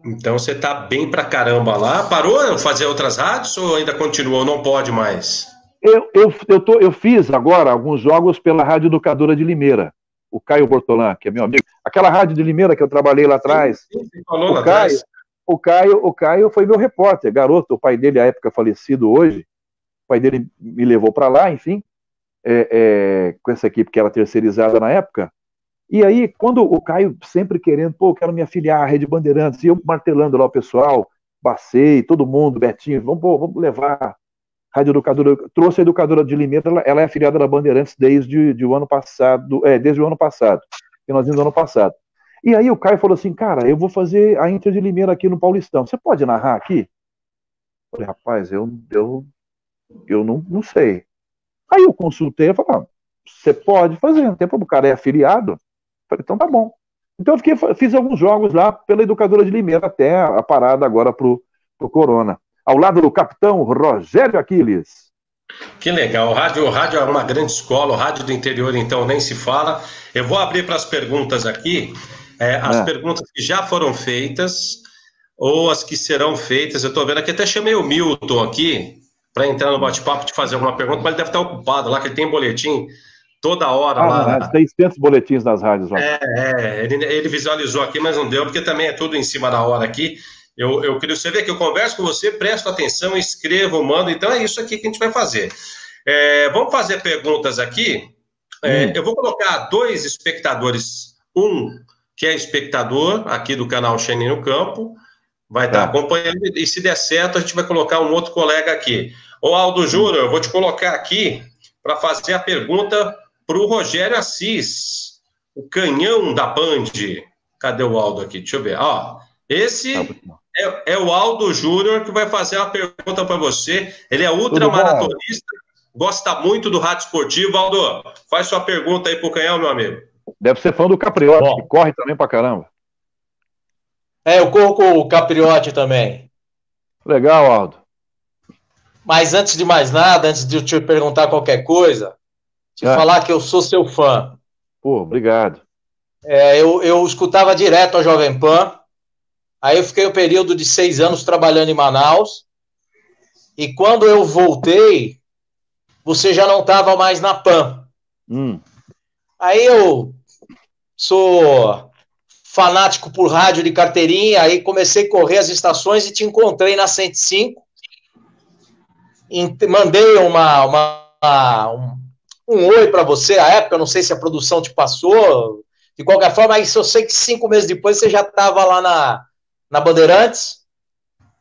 Speaker 1: Então você está bem pra caramba lá. Parou de fazer outras rádios ou ainda continuou? Não pode mais?
Speaker 2: Eu fiz agora alguns jogos pela Rádio Educadora de Limeira. O Caio Bortolã, que é meu amigo. Aquela rádio de Limeira que eu trabalhei lá atrás.
Speaker 1: Sim, você falou lá atrás.
Speaker 2: O Caio foi meu repórter, garoto. O pai dele, à época falecido hoje, o pai dele me levou para lá, enfim, com essa equipe que era terceirizada na época. E aí, quando o Caio sempre querendo, eu quero me afiliar à Rede Bandeirantes, e eu martelando lá o pessoal, Bacei, todo mundo, Betinho, vamos levar Rádio Educadora. Trouxe a Educadora de Limeira, ela é afiliada da Bandeirantes desde o ano passado, finalzinho do ano passado. E aí o Caio falou assim, cara, eu vou fazer a Inter de Limeira aqui no Paulistão, você pode narrar aqui? Eu falei, rapaz, eu não sei. Aí eu consultei, eu falei, você pode fazer, não tem problema, o cara é afiliado. Eu falei, então tá bom. Então eu fiz alguns jogos lá pela Educadora de Limeira, até a parada agora pro Corona. Ao lado do capitão Rogério Aquiles.
Speaker 1: Que legal, o rádio é uma grande escola, o rádio do interior então nem se fala. Eu vou abrir para as perguntas aqui, as perguntas que já foram feitas ou as que serão feitas. Eu estou vendo aqui, até chamei o Milton aqui para entrar no bate-papo, te fazer alguma pergunta, mas ele deve estar ocupado lá, que ele tem boletim toda hora lá.
Speaker 2: 600 boletins nas rádios lá.
Speaker 1: Ele visualizou aqui, mas não deu, porque também é tudo em cima da hora aqui. Eu queria você ver que eu converso com você, presto atenção, escrevo, mando. Então é isso aqui que a gente vai fazer. Vamos fazer perguntas aqui. Eu vou colocar 2 espectadores. Um que é espectador aqui do canal Xeni no Campo, vai estar acompanhando, e se der certo, a gente vai colocar um outro colega aqui. Ô Aldo Júnior, eu vou te colocar aqui para fazer a pergunta para o Rogério Assis, o canhão da Band. Cadê o Aldo aqui? Deixa eu ver. Esse é o Aldo Júnior que vai fazer uma pergunta para você. Ele é ultramaratonista, gosta muito do rádio esportivo. Aldo, faz sua pergunta aí pro canhão, meu amigo.
Speaker 2: Deve ser fã do Capriotti, que corre também pra caramba.
Speaker 3: Eu corro com o Capriotti também.
Speaker 2: Legal, Aldo.
Speaker 3: Mas antes de mais nada, antes de eu te perguntar qualquer coisa, te falar que eu sou seu fã.
Speaker 2: Pô, obrigado.
Speaker 3: Eu escutava direto a Jovem Pan. Aí eu fiquei um período de 6 anos trabalhando em Manaus. E quando eu voltei, você já não estava mais na Pan. Aí eu sou fanático por rádio de carteirinha, aí comecei a correr as estações e te encontrei na 105. Mandei um oi para você à época, não sei se a produção te passou. De qualquer forma, aí eu sei que 5 meses depois você já estava lá na Bandeirantes,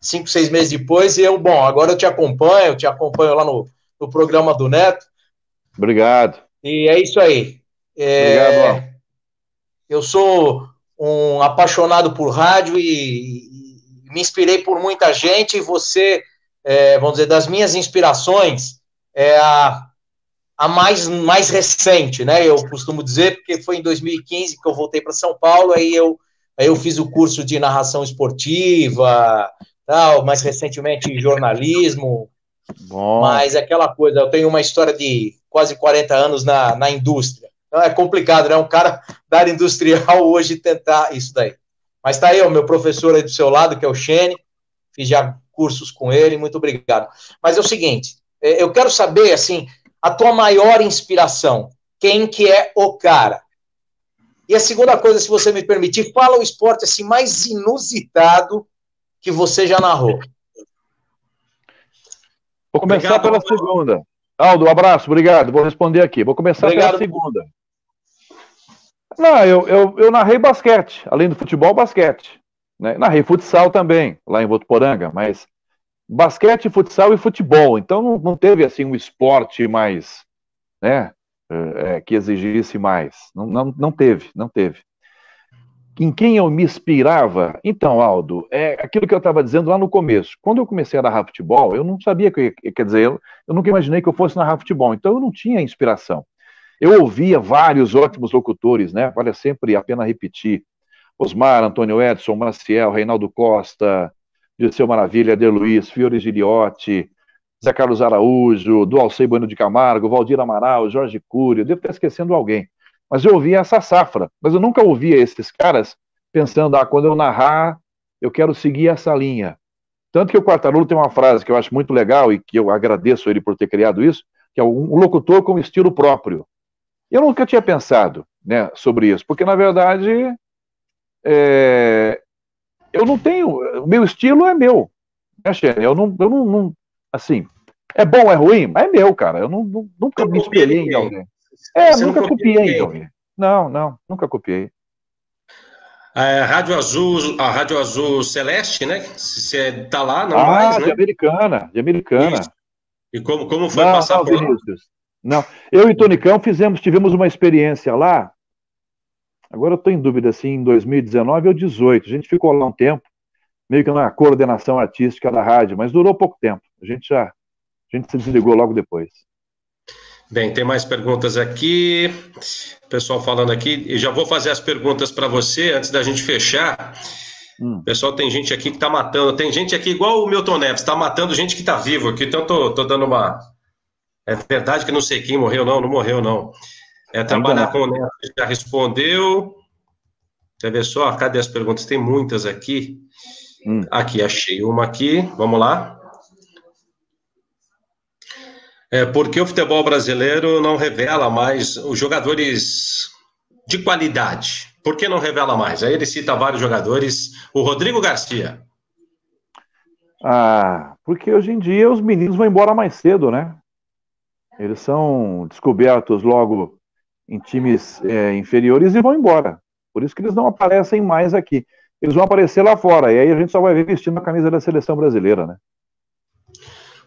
Speaker 3: 5, 6 meses depois, e agora eu te acompanho lá no programa do Neto.
Speaker 2: Obrigado.
Speaker 3: E é isso aí.
Speaker 2: Obrigado,
Speaker 3: eu sou um apaixonado por rádio e me inspirei por muita gente, e você, vamos dizer, das minhas inspirações, é a mais recente, né? Eu costumo dizer, porque foi em 2015 que eu voltei para São Paulo, aí eu fiz o curso de narração esportiva, mais recentemente jornalismo.
Speaker 2: Bom.
Speaker 3: Mas aquela coisa, eu tenho uma história de quase 40 anos na indústria. Então é complicado, né? Um cara da área industrial hoje tentar isso daí. Mas tá aí o meu professor aí do seu lado, que é o Xene, fiz já cursos com ele, muito obrigado. Mas é o seguinte, eu quero saber, assim, a tua maior inspiração, quem que é o cara? E a segunda coisa, se você me permitir, fala o esporte assim, mais inusitado que você já narrou.
Speaker 2: Vou começar pela segunda. Aldo, um abraço, obrigado. Vou responder aqui. Vou começar pela segunda. Não, eu narrei basquete, além do futebol, basquete. Né? Narrei futsal também, lá em Votuporanga, mas basquete, futsal e futebol. Então não teve assim um esporte mais, né, que exigisse mais. Não teve. Em quem eu me inspirava? Então, Aldo, é aquilo que eu estava dizendo lá no começo. Quando eu comecei a narrar futebol, eu não sabia quer dizer, eu nunca imaginei que eu fosse narrar futebol, então eu não tinha inspiração. Eu ouvia vários ótimos locutores, né? Vale sempre a pena repetir. Osmar, Antônio Edson, Maciel, Reinaldo Costa, Dirceu Maravilha, Eder Luiz, Fiore Giliotti, Zé Carlos Araújo, Dualcei Bueno de Camargo, Valdir Amaral, Jorge Cury, eu devo estar esquecendo alguém. Mas eu ouvia essa safra, mas eu nunca ouvia esses caras pensando, quando eu narrar, eu quero seguir essa linha. Tanto que o Quartarolo tem uma frase que eu acho muito legal e que eu agradeço ele por ter criado isso, que é um locutor com estilo próprio. Eu nunca tinha pensado, né, sobre isso, porque, na verdade, eu não tenho... O meu estilo é meu, né, Xene? Eu não... Assim, é bom, é ruim? Mas é meu, cara. Eu nunca me espelhei em alguém. Nunca copiei alguém. Não, nunca copiei.
Speaker 1: A Rádio Azul Celeste, né? Você tá lá, não mais, né?
Speaker 2: De Americana. Isso.
Speaker 1: E como foi passar por lá?
Speaker 2: Não, eu e Tonicão tivemos uma experiência lá, agora eu estou em dúvida, assim, em 2019 ou 2018, a gente ficou lá um tempo, meio que na coordenação artística da rádio, mas durou pouco tempo, a gente se desligou logo depois.
Speaker 1: Bem, tem mais perguntas aqui, pessoal falando aqui, e já vou fazer as perguntas para você, antes da gente fechar. Pessoal, tem gente aqui que está matando, tem gente aqui igual o Milton Neves, está matando gente que está vivo aqui, então tô dando uma... É verdade que não sei quem morreu, não morreu, não. Trabalhar com o Neto, já respondeu. Quer ver só? Cadê as perguntas? Tem muitas aqui. Aqui, achei uma aqui. Vamos lá. Por que o futebol brasileiro não revela mais os jogadores de qualidade? Por que não revela mais? Aí ele cita vários jogadores. O Rodrigo Garcia.
Speaker 2: Porque hoje em dia os meninos vão embora mais cedo, né? Eles são descobertos logo em times inferiores e vão embora. Por isso que eles não aparecem mais aqui. Eles vão aparecer lá fora, e aí a gente só vai ver vestindo a camisa da seleção brasileira, né?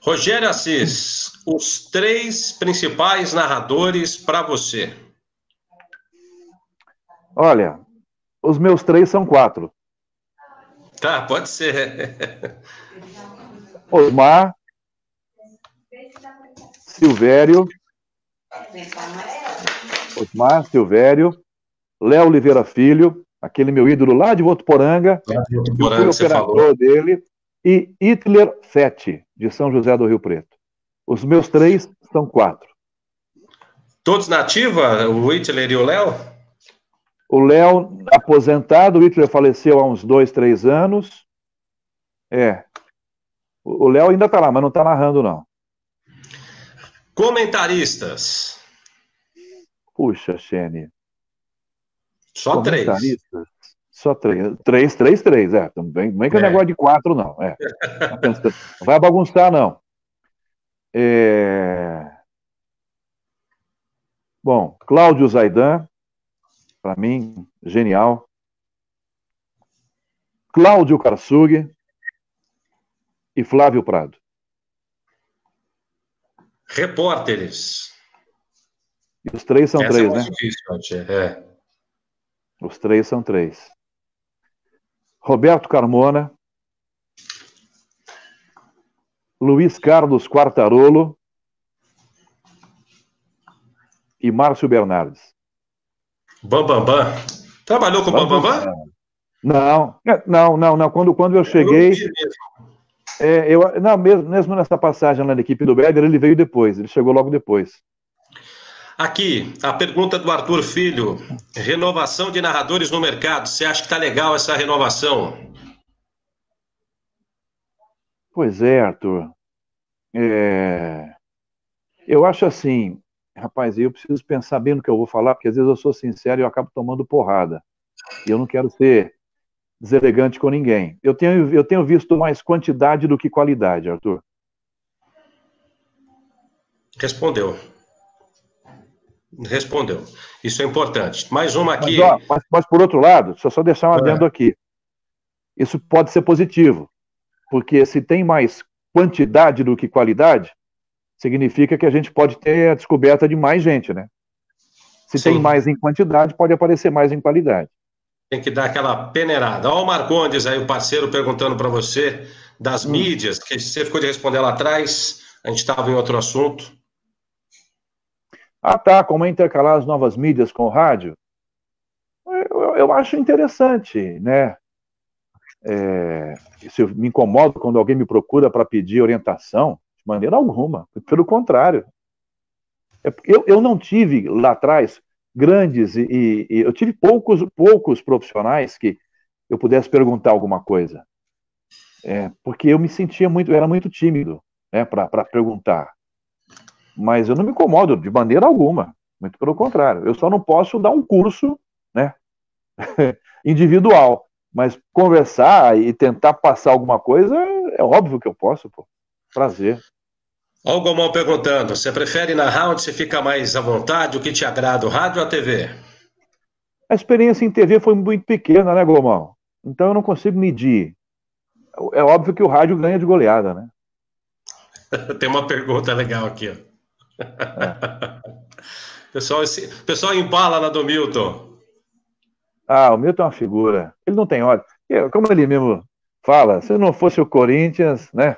Speaker 1: Rogério Assis, os 3 principais narradores para você.
Speaker 2: Olha, os meus 3 são 4.
Speaker 1: Tá, pode ser.
Speaker 2: Osmar, Silvério, Léo Oliveira Filho, aquele meu ídolo lá de Votuporanga, eu fui operador dele, e Hitler Fett, de São José do Rio Preto. Os meus 3 são 4.
Speaker 1: Todos na ativa? O Hitler e o Léo?
Speaker 2: O Léo aposentado, o Hitler faleceu há uns 2, 3 anos. O Léo ainda está lá, mas não está narrando, não.
Speaker 1: Comentaristas.
Speaker 2: Puxa, Xene.
Speaker 1: Só 3.
Speaker 2: Só 3. 3. Também não é que é negócio de 4, não. Não vai bagunçar, não. Bom, Cláudio Zaidan, para mim, genial. Cláudio Karsug e Flávio Prado.
Speaker 1: Repórteres.
Speaker 2: E os 3 são 3, né?
Speaker 1: Difícil,
Speaker 2: Os 3 são 3. Roberto Carmona, Luiz Carlos Quartarolo e Márcio Bernardes.
Speaker 1: Bambambam. Trabalhou com o Bambambam?
Speaker 2: Não. Quando eu cheguei... mesmo nessa passagem lá na equipe do Béder, ele veio depois, ele chegou logo depois.
Speaker 1: Aqui, a pergunta do Arthur Filho. Renovação de narradores no mercado. Você acha que está legal essa renovação?
Speaker 2: Pois é, Arthur. Eu acho assim, rapaz, eu preciso pensar bem no que eu vou falar, porque às vezes eu sou sincero e eu acabo tomando porrada. E eu não quero ser deselegante com ninguém. Eu tenho visto mais quantidade do que qualidade, Arthur.
Speaker 1: Respondeu. Isso é importante. Mais uma aqui.
Speaker 2: Mas por outro lado, deixa eu só deixar um adendo aqui. Isso pode ser positivo, porque se tem mais quantidade do que qualidade, significa que a gente pode ter a descoberta de mais gente, né? Se
Speaker 1: Sim.
Speaker 2: tem mais em quantidade, pode aparecer mais em qualidade.
Speaker 1: Tem que dar aquela peneirada. Olha o Marcondes aí, o parceiro, perguntando para você das mídias, que você ficou de responder lá atrás, a gente estava em outro assunto.
Speaker 2: Ah, tá, como é intercalar as novas mídias com o rádio? Eu acho interessante, né? Isso me incomoda quando alguém me procura para pedir orientação, de maneira alguma, pelo contrário. Eu não tive lá atrás grandes eu tive poucos profissionais que eu pudesse perguntar alguma coisa, porque eu me sentia eu era muito tímido, né, para perguntar. Mas eu não me incomodo de maneira alguma, muito pelo contrário. Eu só não posso dar um curso, né, individual, mas conversar e tentar passar alguma coisa é óbvio que eu posso, pô. Prazer.
Speaker 1: Olha o Gomão perguntando, você prefere narrar onde você fica mais à vontade, o que te agrada, o rádio ou a TV?
Speaker 2: A experiência em TV foi muito pequena, né, Gomão? Então eu não consigo medir. É óbvio que o rádio ganha de goleada, né?
Speaker 1: Tem uma pergunta legal aqui, ó. Pessoal embala na do Milton.
Speaker 2: Ah, o Milton é uma figura. Ele não tem ódio. Como ele mesmo fala, se não fosse o Corinthians, né?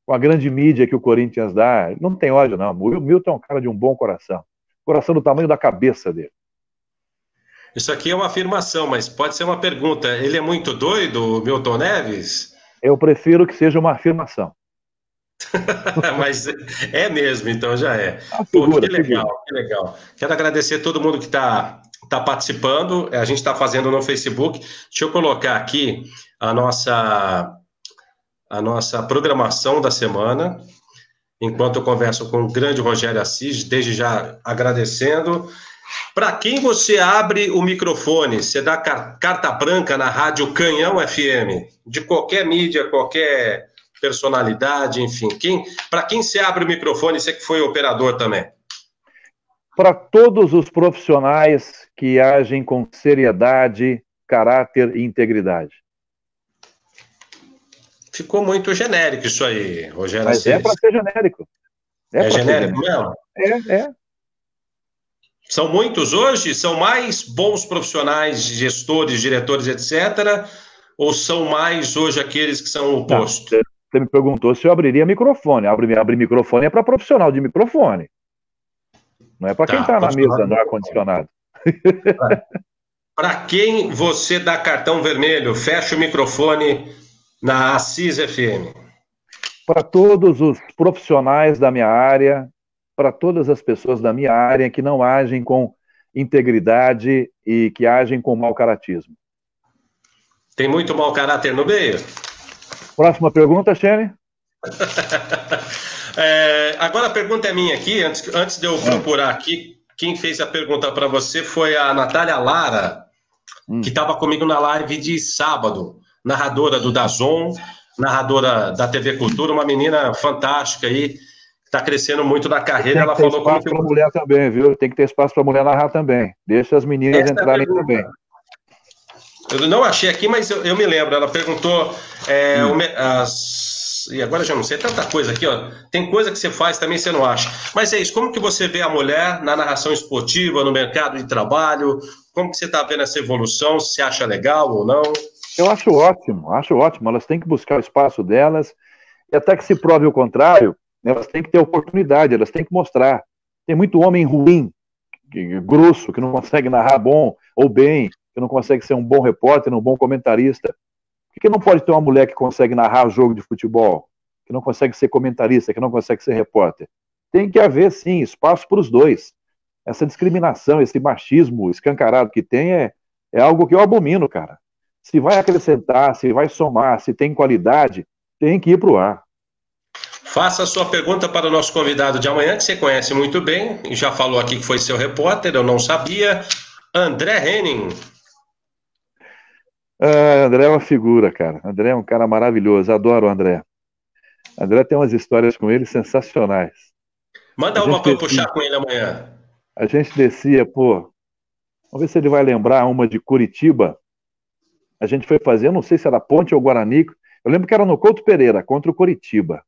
Speaker 2: Com a grande mídia que o Corinthians dá, ele não tem ódio, não. O Milton é um cara de um bom coração. Coração do tamanho da cabeça dele.
Speaker 1: Isso aqui é uma afirmação, mas pode ser uma pergunta. Ele é muito doido, Milton Neves?
Speaker 2: Eu prefiro que seja uma afirmação.
Speaker 1: Mas é mesmo, então já é.
Speaker 2: Figura,
Speaker 1: Pô, que legal, que legal. Quero agradecer a todo mundo que está participando. A gente está fazendo no Facebook. Deixa eu colocar aqui a nossa programação da semana, enquanto eu converso com o grande Rogério Assis, desde já agradecendo. Para quem você abre o microfone? Você dá carta branca na Rádio Canhão FM, de qualquer mídia, qualquer personalidade, enfim. Para quem você abre o microfone, você que foi operador também?
Speaker 2: Para todos os profissionais que agem com seriedade, caráter e integridade.
Speaker 1: Ficou muito genérico isso aí, Rogério
Speaker 2: Mas
Speaker 1: Assis.
Speaker 2: é para ser genérico.
Speaker 1: É genérico mesmo?
Speaker 2: É.
Speaker 1: São muitos hoje? São mais bons profissionais, gestores, diretores, etc., ou são mais hoje aqueles que são o oposto?
Speaker 2: Você me perguntou se eu abriria microfone. Abrir microfone é para profissional de microfone. Não é para quem está na mesa do ar-condicionado.
Speaker 1: Para quem você dá cartão vermelho, fecha o microfone na Assis FM.
Speaker 2: Para todos os profissionais da minha área, para todas as pessoas da minha área que não agem com integridade e que agem com mau caratismo.
Speaker 1: Tem muito mau caráter no meio?
Speaker 2: Próxima pergunta, Xene.
Speaker 1: Agora a pergunta é minha aqui, antes de eu procurar aqui, quem fez a pergunta para você foi a Natália Lara, que estava comigo na live de sábado, narradora do DAZN, narradora da TV Cultura, uma menina fantástica aí, está crescendo muito na carreira. Ela falou como
Speaker 2: que... Tem que ter espaço para mulher também, viu? Tem que ter espaço para mulher narrar também. Deixa as meninas entrarem também.
Speaker 1: Eu não achei aqui, mas eu me lembro. Ela perguntou e agora já não sei, tanta coisa aqui, ó. Tem coisa que você faz também você não acha. Mas é isso, como que você vê a mulher na narração esportiva, no mercado de trabalho? Como que você está vendo essa evolução? Se acha legal ou não?
Speaker 2: Eu acho ótimo. Elas têm que buscar o espaço delas e até que se prove o contrário, elas têm que ter oportunidade, elas têm que mostrar. Tem muito homem ruim, grosso, que não consegue narrar bom ou bem, que não consegue ser um bom repórter, um bom comentarista. Por que não pode ter uma mulher que consegue narrar jogo de futebol, que não consegue ser comentarista, que não consegue ser repórter? Tem que haver, sim, espaço para os dois. essa discriminação, esse machismo escancarado que tem é algo que eu abomino, cara. Se vai acrescentar, se vai somar, se tem qualidade, tem que ir para o ar.
Speaker 1: Faça a sua pergunta para o nosso convidado de amanhã, que você conhece muito bem, e já falou aqui que foi seu repórter, eu não sabia. André Henning.
Speaker 2: André é uma figura, cara. André é um cara maravilhoso, adoro o André. André tem umas histórias com ele sensacionais.
Speaker 1: Manda uma para eu puxar com ele amanhã.
Speaker 2: A gente descia, vamos ver se ele vai lembrar uma de Curitiba. A gente foi fazer, eu não sei se era Ponte ou Guaranico. Eu lembro que era no Couto Pereira, contra o Curitiba.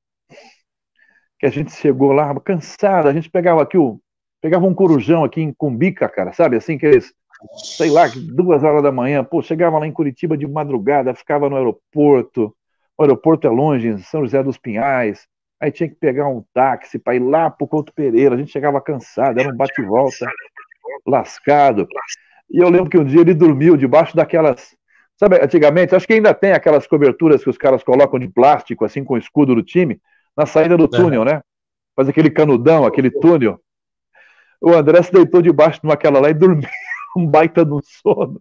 Speaker 2: Que a gente chegou lá cansado, a gente pegava um corujão aqui em Cumbica, cara, sabe? Assim, que eles, sei lá, 2 horas da manhã, chegava lá em Curitiba de madrugada, ficava no aeroporto. O aeroporto é longe, em São José dos Pinhais. Aí tinha que pegar um táxi para ir lá pro Couto Pereira. A gente chegava cansado, era um bate-volta, lascado. E eu lembro que um dia ele dormiu debaixo daquelas... Sabe, antigamente, acho que ainda tem aquelas coberturas que os caras colocam de plástico, assim, com o escudo do time, na saída do túnel, né? Faz aquele canudão, aquele túnel. O André se deitou debaixo de aquela lá e dormiu, um baita no sono.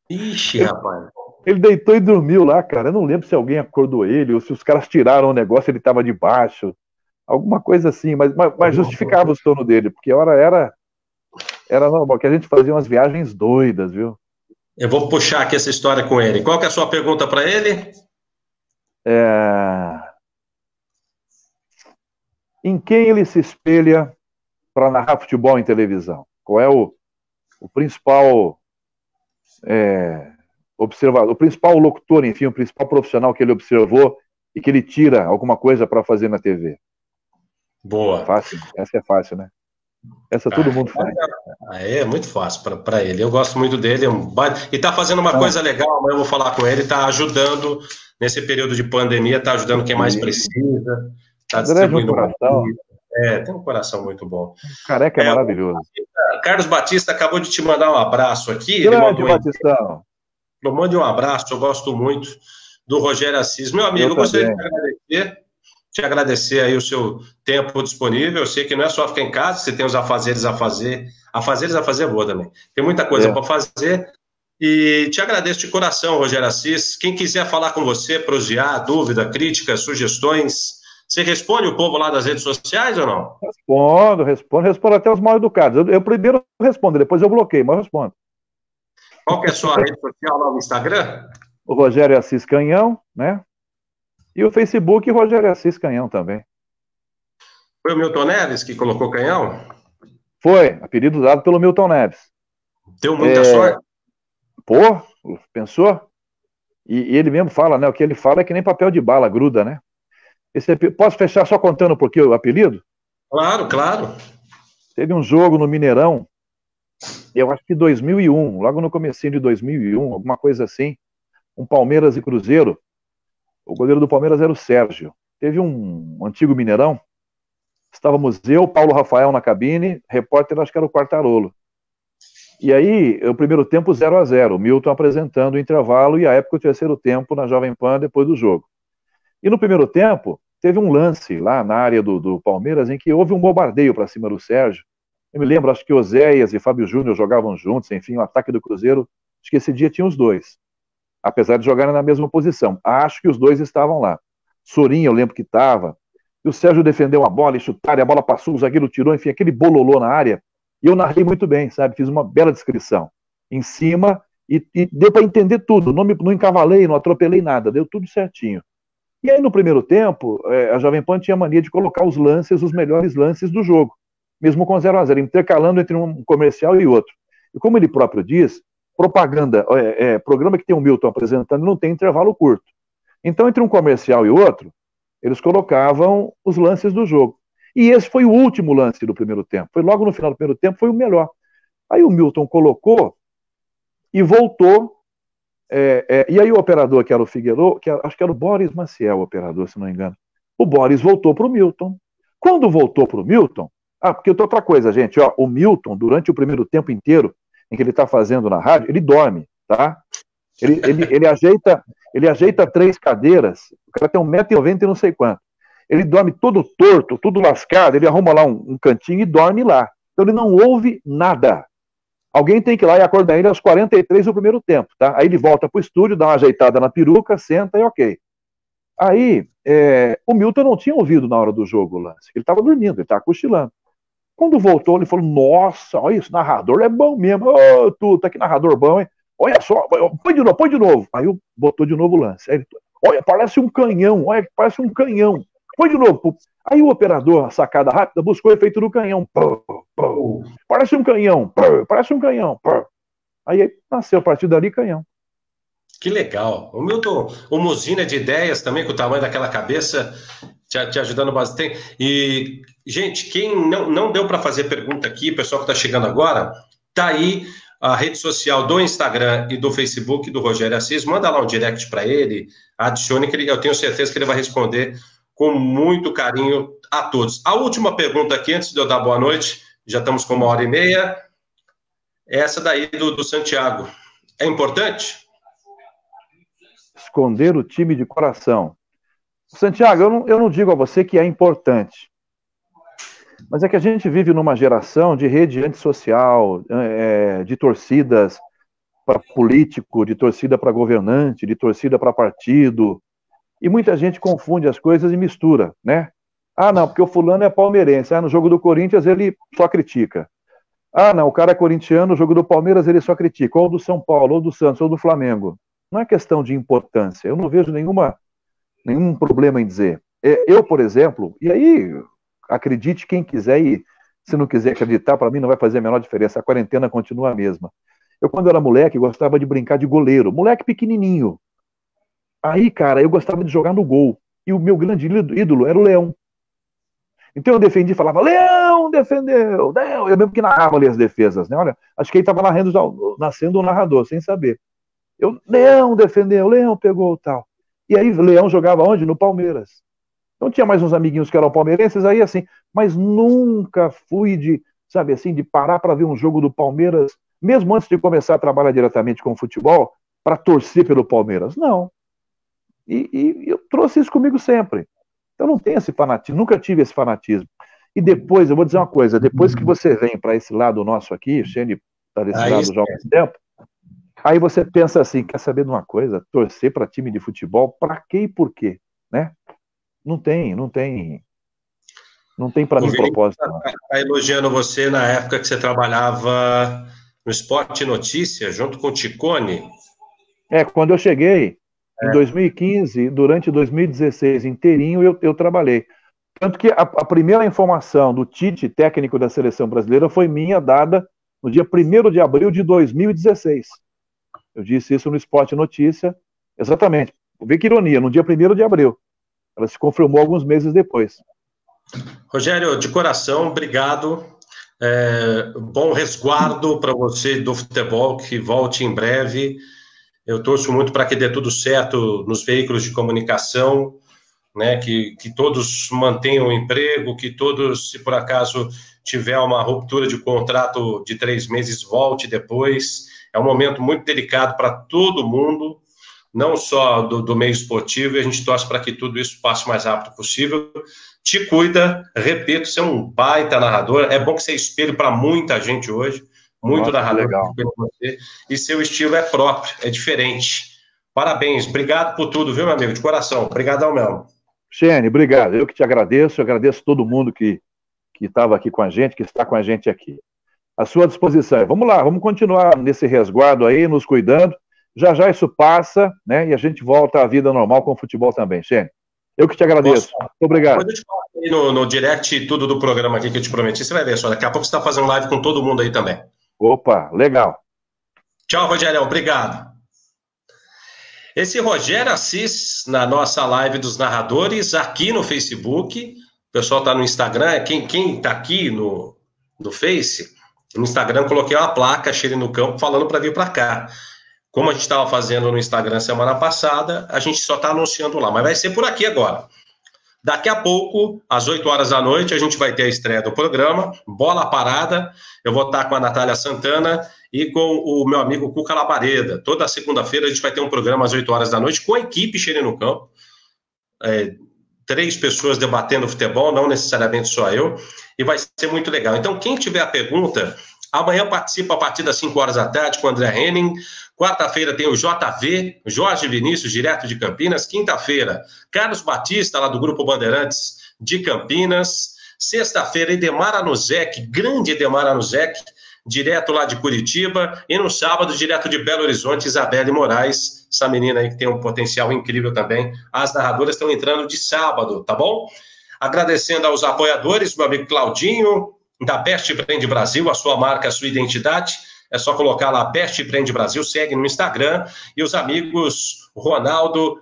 Speaker 1: Ixi, rapaz.
Speaker 2: Ele deitou e dormiu lá, cara. Eu não lembro se alguém acordou ele, ou se os caras tiraram o negócio, ele estava debaixo. Alguma coisa assim, mas justificava o sono dele, porque a hora era normal, que a gente fazia umas viagens doidas, viu?
Speaker 1: Eu vou puxar aqui essa história com ele. Qual que é a sua pergunta para ele?
Speaker 2: Em quem ele se espelha para narrar futebol em televisão? Qual é o principal observador, o principal locutor, enfim, o principal profissional que ele observou e que ele tira alguma coisa para fazer na TV?
Speaker 1: Boa.
Speaker 2: Fácil. Essa é fácil, né? Essa todo mundo faz.
Speaker 1: É muito fácil para ele. Eu gosto muito dele. E está fazendo uma coisa legal, mas eu vou falar com ele. Está ajudando nesse período de pandemia, está ajudando quem mais precisa. Está distribuindo tem um coração muito bom.
Speaker 2: Careca é maravilhoso.
Speaker 1: Carlos Batista acabou de te mandar um abraço aqui.
Speaker 2: Grande Batistão.
Speaker 1: Eu mando um abraço, eu gosto muito do Rogério Assis. Meu amigo, eu gostaria de te agradecer aí o seu tempo disponível. Eu sei que não é só ficar em casa, você tem os afazeres a fazer. Afazeres a fazer é boa também. Tem muita coisa para fazer. E te agradeço de coração, Rogério Assis. Quem quiser falar com você, prosear, dúvida, críticas, sugestões, você responde o povo lá das redes sociais ou não?
Speaker 2: Respondo até os mal educados. Eu primeiro respondo, depois eu bloqueio, mas eu respondo.
Speaker 1: Qual que é a sua rede social lá no Instagram?
Speaker 2: O Rogério Assis Canhão, né? E o Facebook, Rogério Assis Canhão também.
Speaker 1: Foi o Milton Neves que colocou Canhão?
Speaker 2: Foi, apelido dado pelo Milton Neves.
Speaker 1: Deu muita sorte?
Speaker 2: Pensou? E ele mesmo fala, né? O que ele fala é que nem papel de bala, gruda, né? Posso fechar só contando por que o apelido?
Speaker 1: Claro.
Speaker 2: Teve um jogo no Mineirão, eu acho que 2001, logo no comecinho de 2001, alguma coisa assim, um Palmeiras e Cruzeiro. O goleiro do Palmeiras era o Sérgio. Teve um antigo Mineirão, estávamos eu, Paulo Rafael na cabine, repórter acho que era o Quartarolo. E aí, o primeiro tempo 0-0, o Milton apresentando o intervalo e a época o terceiro tempo na Jovem Pan depois do jogo. E no primeiro tempo, teve um lance lá na área do Palmeiras em que houve um bombardeio para cima do Sérgio. Eu me lembro, acho que Oséias e Fábio Júnior jogavam juntos, enfim, o ataque do Cruzeiro, acho que esse dia tinha os dois, apesar de jogarem na mesma posição. Acho que os dois estavam lá. Sorinho, eu lembro que estava. E o Sérgio defendeu a bola e chutaram, e a bola passou, o zagueiro tirou, enfim, aquele bololô na área. E eu narrei muito bem, sabe? Fiz uma bela descrição em cima e deu para entender tudo. Não encavalei, não atropelei nada, deu tudo certinho. E aí, no primeiro tempo, a Jovem Pan tinha mania de colocar os lances, os melhores lances do jogo, mesmo com 0-0, intercalando entre um comercial e outro. E como ele próprio diz, propaganda, programa que tem o Milton apresentando, não tem intervalo curto. Então, entre um comercial e outro, eles colocavam os lances do jogo. E esse foi o último lance do primeiro tempo. Foi logo no final do primeiro tempo, foi o melhor. Aí o Milton colocou e voltou. E aí o operador, que era o Figueiredo, acho que era o Boris Maciel, o operador, se não me engano. O Boris voltou para o Milton. Quando voltou para o Milton... porque tem outra coisa, gente. O Milton, durante o primeiro tempo inteiro, em que ele está fazendo na rádio, ele dorme, tá? Ele ajeita 3 cadeiras, o cara tem 1,90 m e não sei quanto. Ele dorme todo torto, tudo lascado, ele arruma lá um cantinho e dorme lá. Então ele não ouve nada. Alguém tem que ir lá e acordar ele aos 43 do primeiro tempo, tá? Aí ele volta pro estúdio, dá uma ajeitada na peruca, senta e ok. Aí, o Milton não tinha ouvido na hora do jogo o lance. Ele estava dormindo, ele estava cochilando. Quando voltou, ele falou, nossa, olha isso, narrador é bom mesmo. Ô, tu, tá que narrador bom, hein? Olha só, põe de novo. Aí eu botou de novo o lance. Aí ele, olha, parece um canhão, parece um canhão. Põe de novo. Aí o operador, a sacada rápida, buscou o efeito do canhão. Parece um canhão, parece um canhão. Aí nasceu a partir dali canhão.
Speaker 1: Que legal. O Milton, uma usina de ideias também, com o tamanho daquela cabeça, te ajudando bastante. E, gente, quem não deu para fazer pergunta aqui, pessoal que está chegando agora, tá aí a rede social do Instagram e do Facebook do Rogério Assis. Manda lá um direct para ele, adicione, que eu tenho certeza que ele vai responder com muito carinho a todos. A última pergunta aqui, antes de eu dar boa noite, já estamos com 1h30, é essa daí do Santiago. É importante?
Speaker 2: Esconder o time de coração. Santiago, eu não digo a você que é importante, mas é que a gente vive numa geração de rede antissocial, de torcidas para político, de torcida para governante, de torcida para partido, e muita gente confunde as coisas e mistura, né? Ah, não, porque o fulano é palmeirense, no jogo do Corinthians ele só critica. Ah, não, o cara é corintiano, no jogo do Palmeiras ele só critica, ou do São Paulo, ou do Santos, ou do Flamengo. Não é questão de importância, eu não vejo nenhum problema em dizer. Eu, por exemplo, e aí, acredite quem quiser, e se não quiser acreditar, para mim não vai fazer a menor diferença, a quarentena continua a mesma. Eu, quando era moleque, gostava de brincar de goleiro, moleque pequenininho. Aí, cara, eu gostava de jogar no gol, e o meu grande ídolo era o Leão. Então eu defendi, falava, Leão defendeu, Leão. Eu mesmo que narrava ali as defesas, né? Olha, acho que ele estava nascendo um narrador, sem saber. Leão defendeu, Leão pegou tal. E aí, Leão jogava onde? No Palmeiras. Então tinha mais uns amiguinhos que eram palmeirenses, aí assim, mas nunca fui de parar para ver um jogo do Palmeiras, mesmo antes de começar a trabalhar diretamente com o futebol, para torcer pelo Palmeiras. Não. E eu trouxe isso comigo sempre. Então não tem esse fanatismo, nunca tive esse fanatismo. E depois, eu vou dizer uma coisa, depois que você vem para esse lado nosso aqui, o Xene está desse lado já há muito tempo, aí você pensa assim, quer saber de uma coisa? Torcer para time de futebol, para quê e por quê? Né? Não tem para mim propósito.
Speaker 1: Está elogiando você na época que você trabalhava no Esporte Notícia, junto com o Ticone.
Speaker 2: Quando eu cheguei, em 2015, durante 2016 inteirinho, eu trabalhei. Tanto que a primeira informação do Tite, técnico da seleção brasileira, foi minha, dada no dia 1º de abril de 2016. Eu disse isso no Esporte Notícia, exatamente. Vê que ironia, no dia 1º de abril. Ela se confirmou alguns meses depois.
Speaker 1: Rogério, de coração, obrigado. Bom resguardo para você do futebol, que volte em breve. Eu torço muito para que dê tudo certo nos veículos de comunicação, né? Que todos mantenham o emprego, que todos, se por acaso tiver uma ruptura de contrato de 3 meses, volte depois. É um momento muito delicado para todo mundo, não só do meio esportivo, e a gente torce para que tudo isso passe o mais rápido possível. Te cuida, repito, você é um baita narrador, é bom que você é espelho para muita gente hoje, muito narrador,
Speaker 2: legal.
Speaker 1: Você, e seu estilo é próprio, é diferente. Parabéns, obrigado por tudo, viu, meu amigo, de coração, obrigadão mesmo.
Speaker 2: Xene, obrigado, eu que te agradeço, eu agradeço todo mundo que estava aqui com a gente, que está com a gente aqui. À sua disposição. Vamos lá, vamos continuar nesse resguardo aí, nos cuidando. Já já isso passa, né? E a gente volta à vida normal com o futebol também, Xene. Eu que te agradeço. Muito obrigado.
Speaker 1: Quando eu te falo aí no direct tudo do programa aqui que eu te prometi, você vai ver só. Daqui a pouco você está fazendo live com todo mundo aí também.
Speaker 2: Opa, legal.
Speaker 1: Tchau, Rogério. Obrigado. Esse Rogério Assis, na nossa live dos narradores, aqui no Facebook. O pessoal está no Instagram. Quem está aqui no Face, no Instagram, coloquei uma placa, Xene no Campo, falando para vir para cá. Como a gente estava fazendo no Instagram semana passada, a gente só está anunciando lá, mas vai ser por aqui agora. Daqui a pouco, às 8 horas da noite, a gente vai ter a estreia do programa, Bola Parada. Eu vou estar com a Natália Santana e com o meu amigo Cuca Labareda. Toda segunda-feira a gente vai ter um programa às 8 horas da noite com a equipe Xene no Campo, 3 pessoas debatendo futebol, não necessariamente só eu, e vai ser muito legal. Então, quem tiver a pergunta, amanhã participa a partir das 5 horas da tarde com o André Henning. Quarta-feira tem o JV, Jorge Vinícius, direto de Campinas. Quinta-feira, Carlos Batista, lá do Grupo Bandeirantes de Campinas. Sexta-feira, Edemar Anuzek, grande Edemar Anuzek, direto lá de Curitiba. E no sábado, direto de Belo Horizonte, Isabelle Moraes, essa menina aí que tem um potencial incrível também. As narradoras estão entrando de sábado, tá bom? Agradecendo aos apoiadores, meu amigo Claudinho, da Best Brand Brasil, a sua marca, a sua identidade. É só colocar lá Best Brand Brasil, segue no Instagram. E os amigos Ronaldo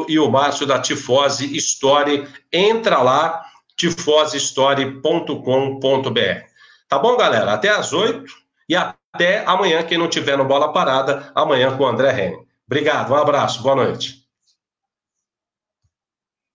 Speaker 1: e o Márcio da Tifose Story. Entra lá, tifosestory.com.br. Tá bom, galera? Até às 8 e até amanhã, quem não tiver no Bola Parada, amanhã com o André Henning. Obrigado, um abraço, boa noite.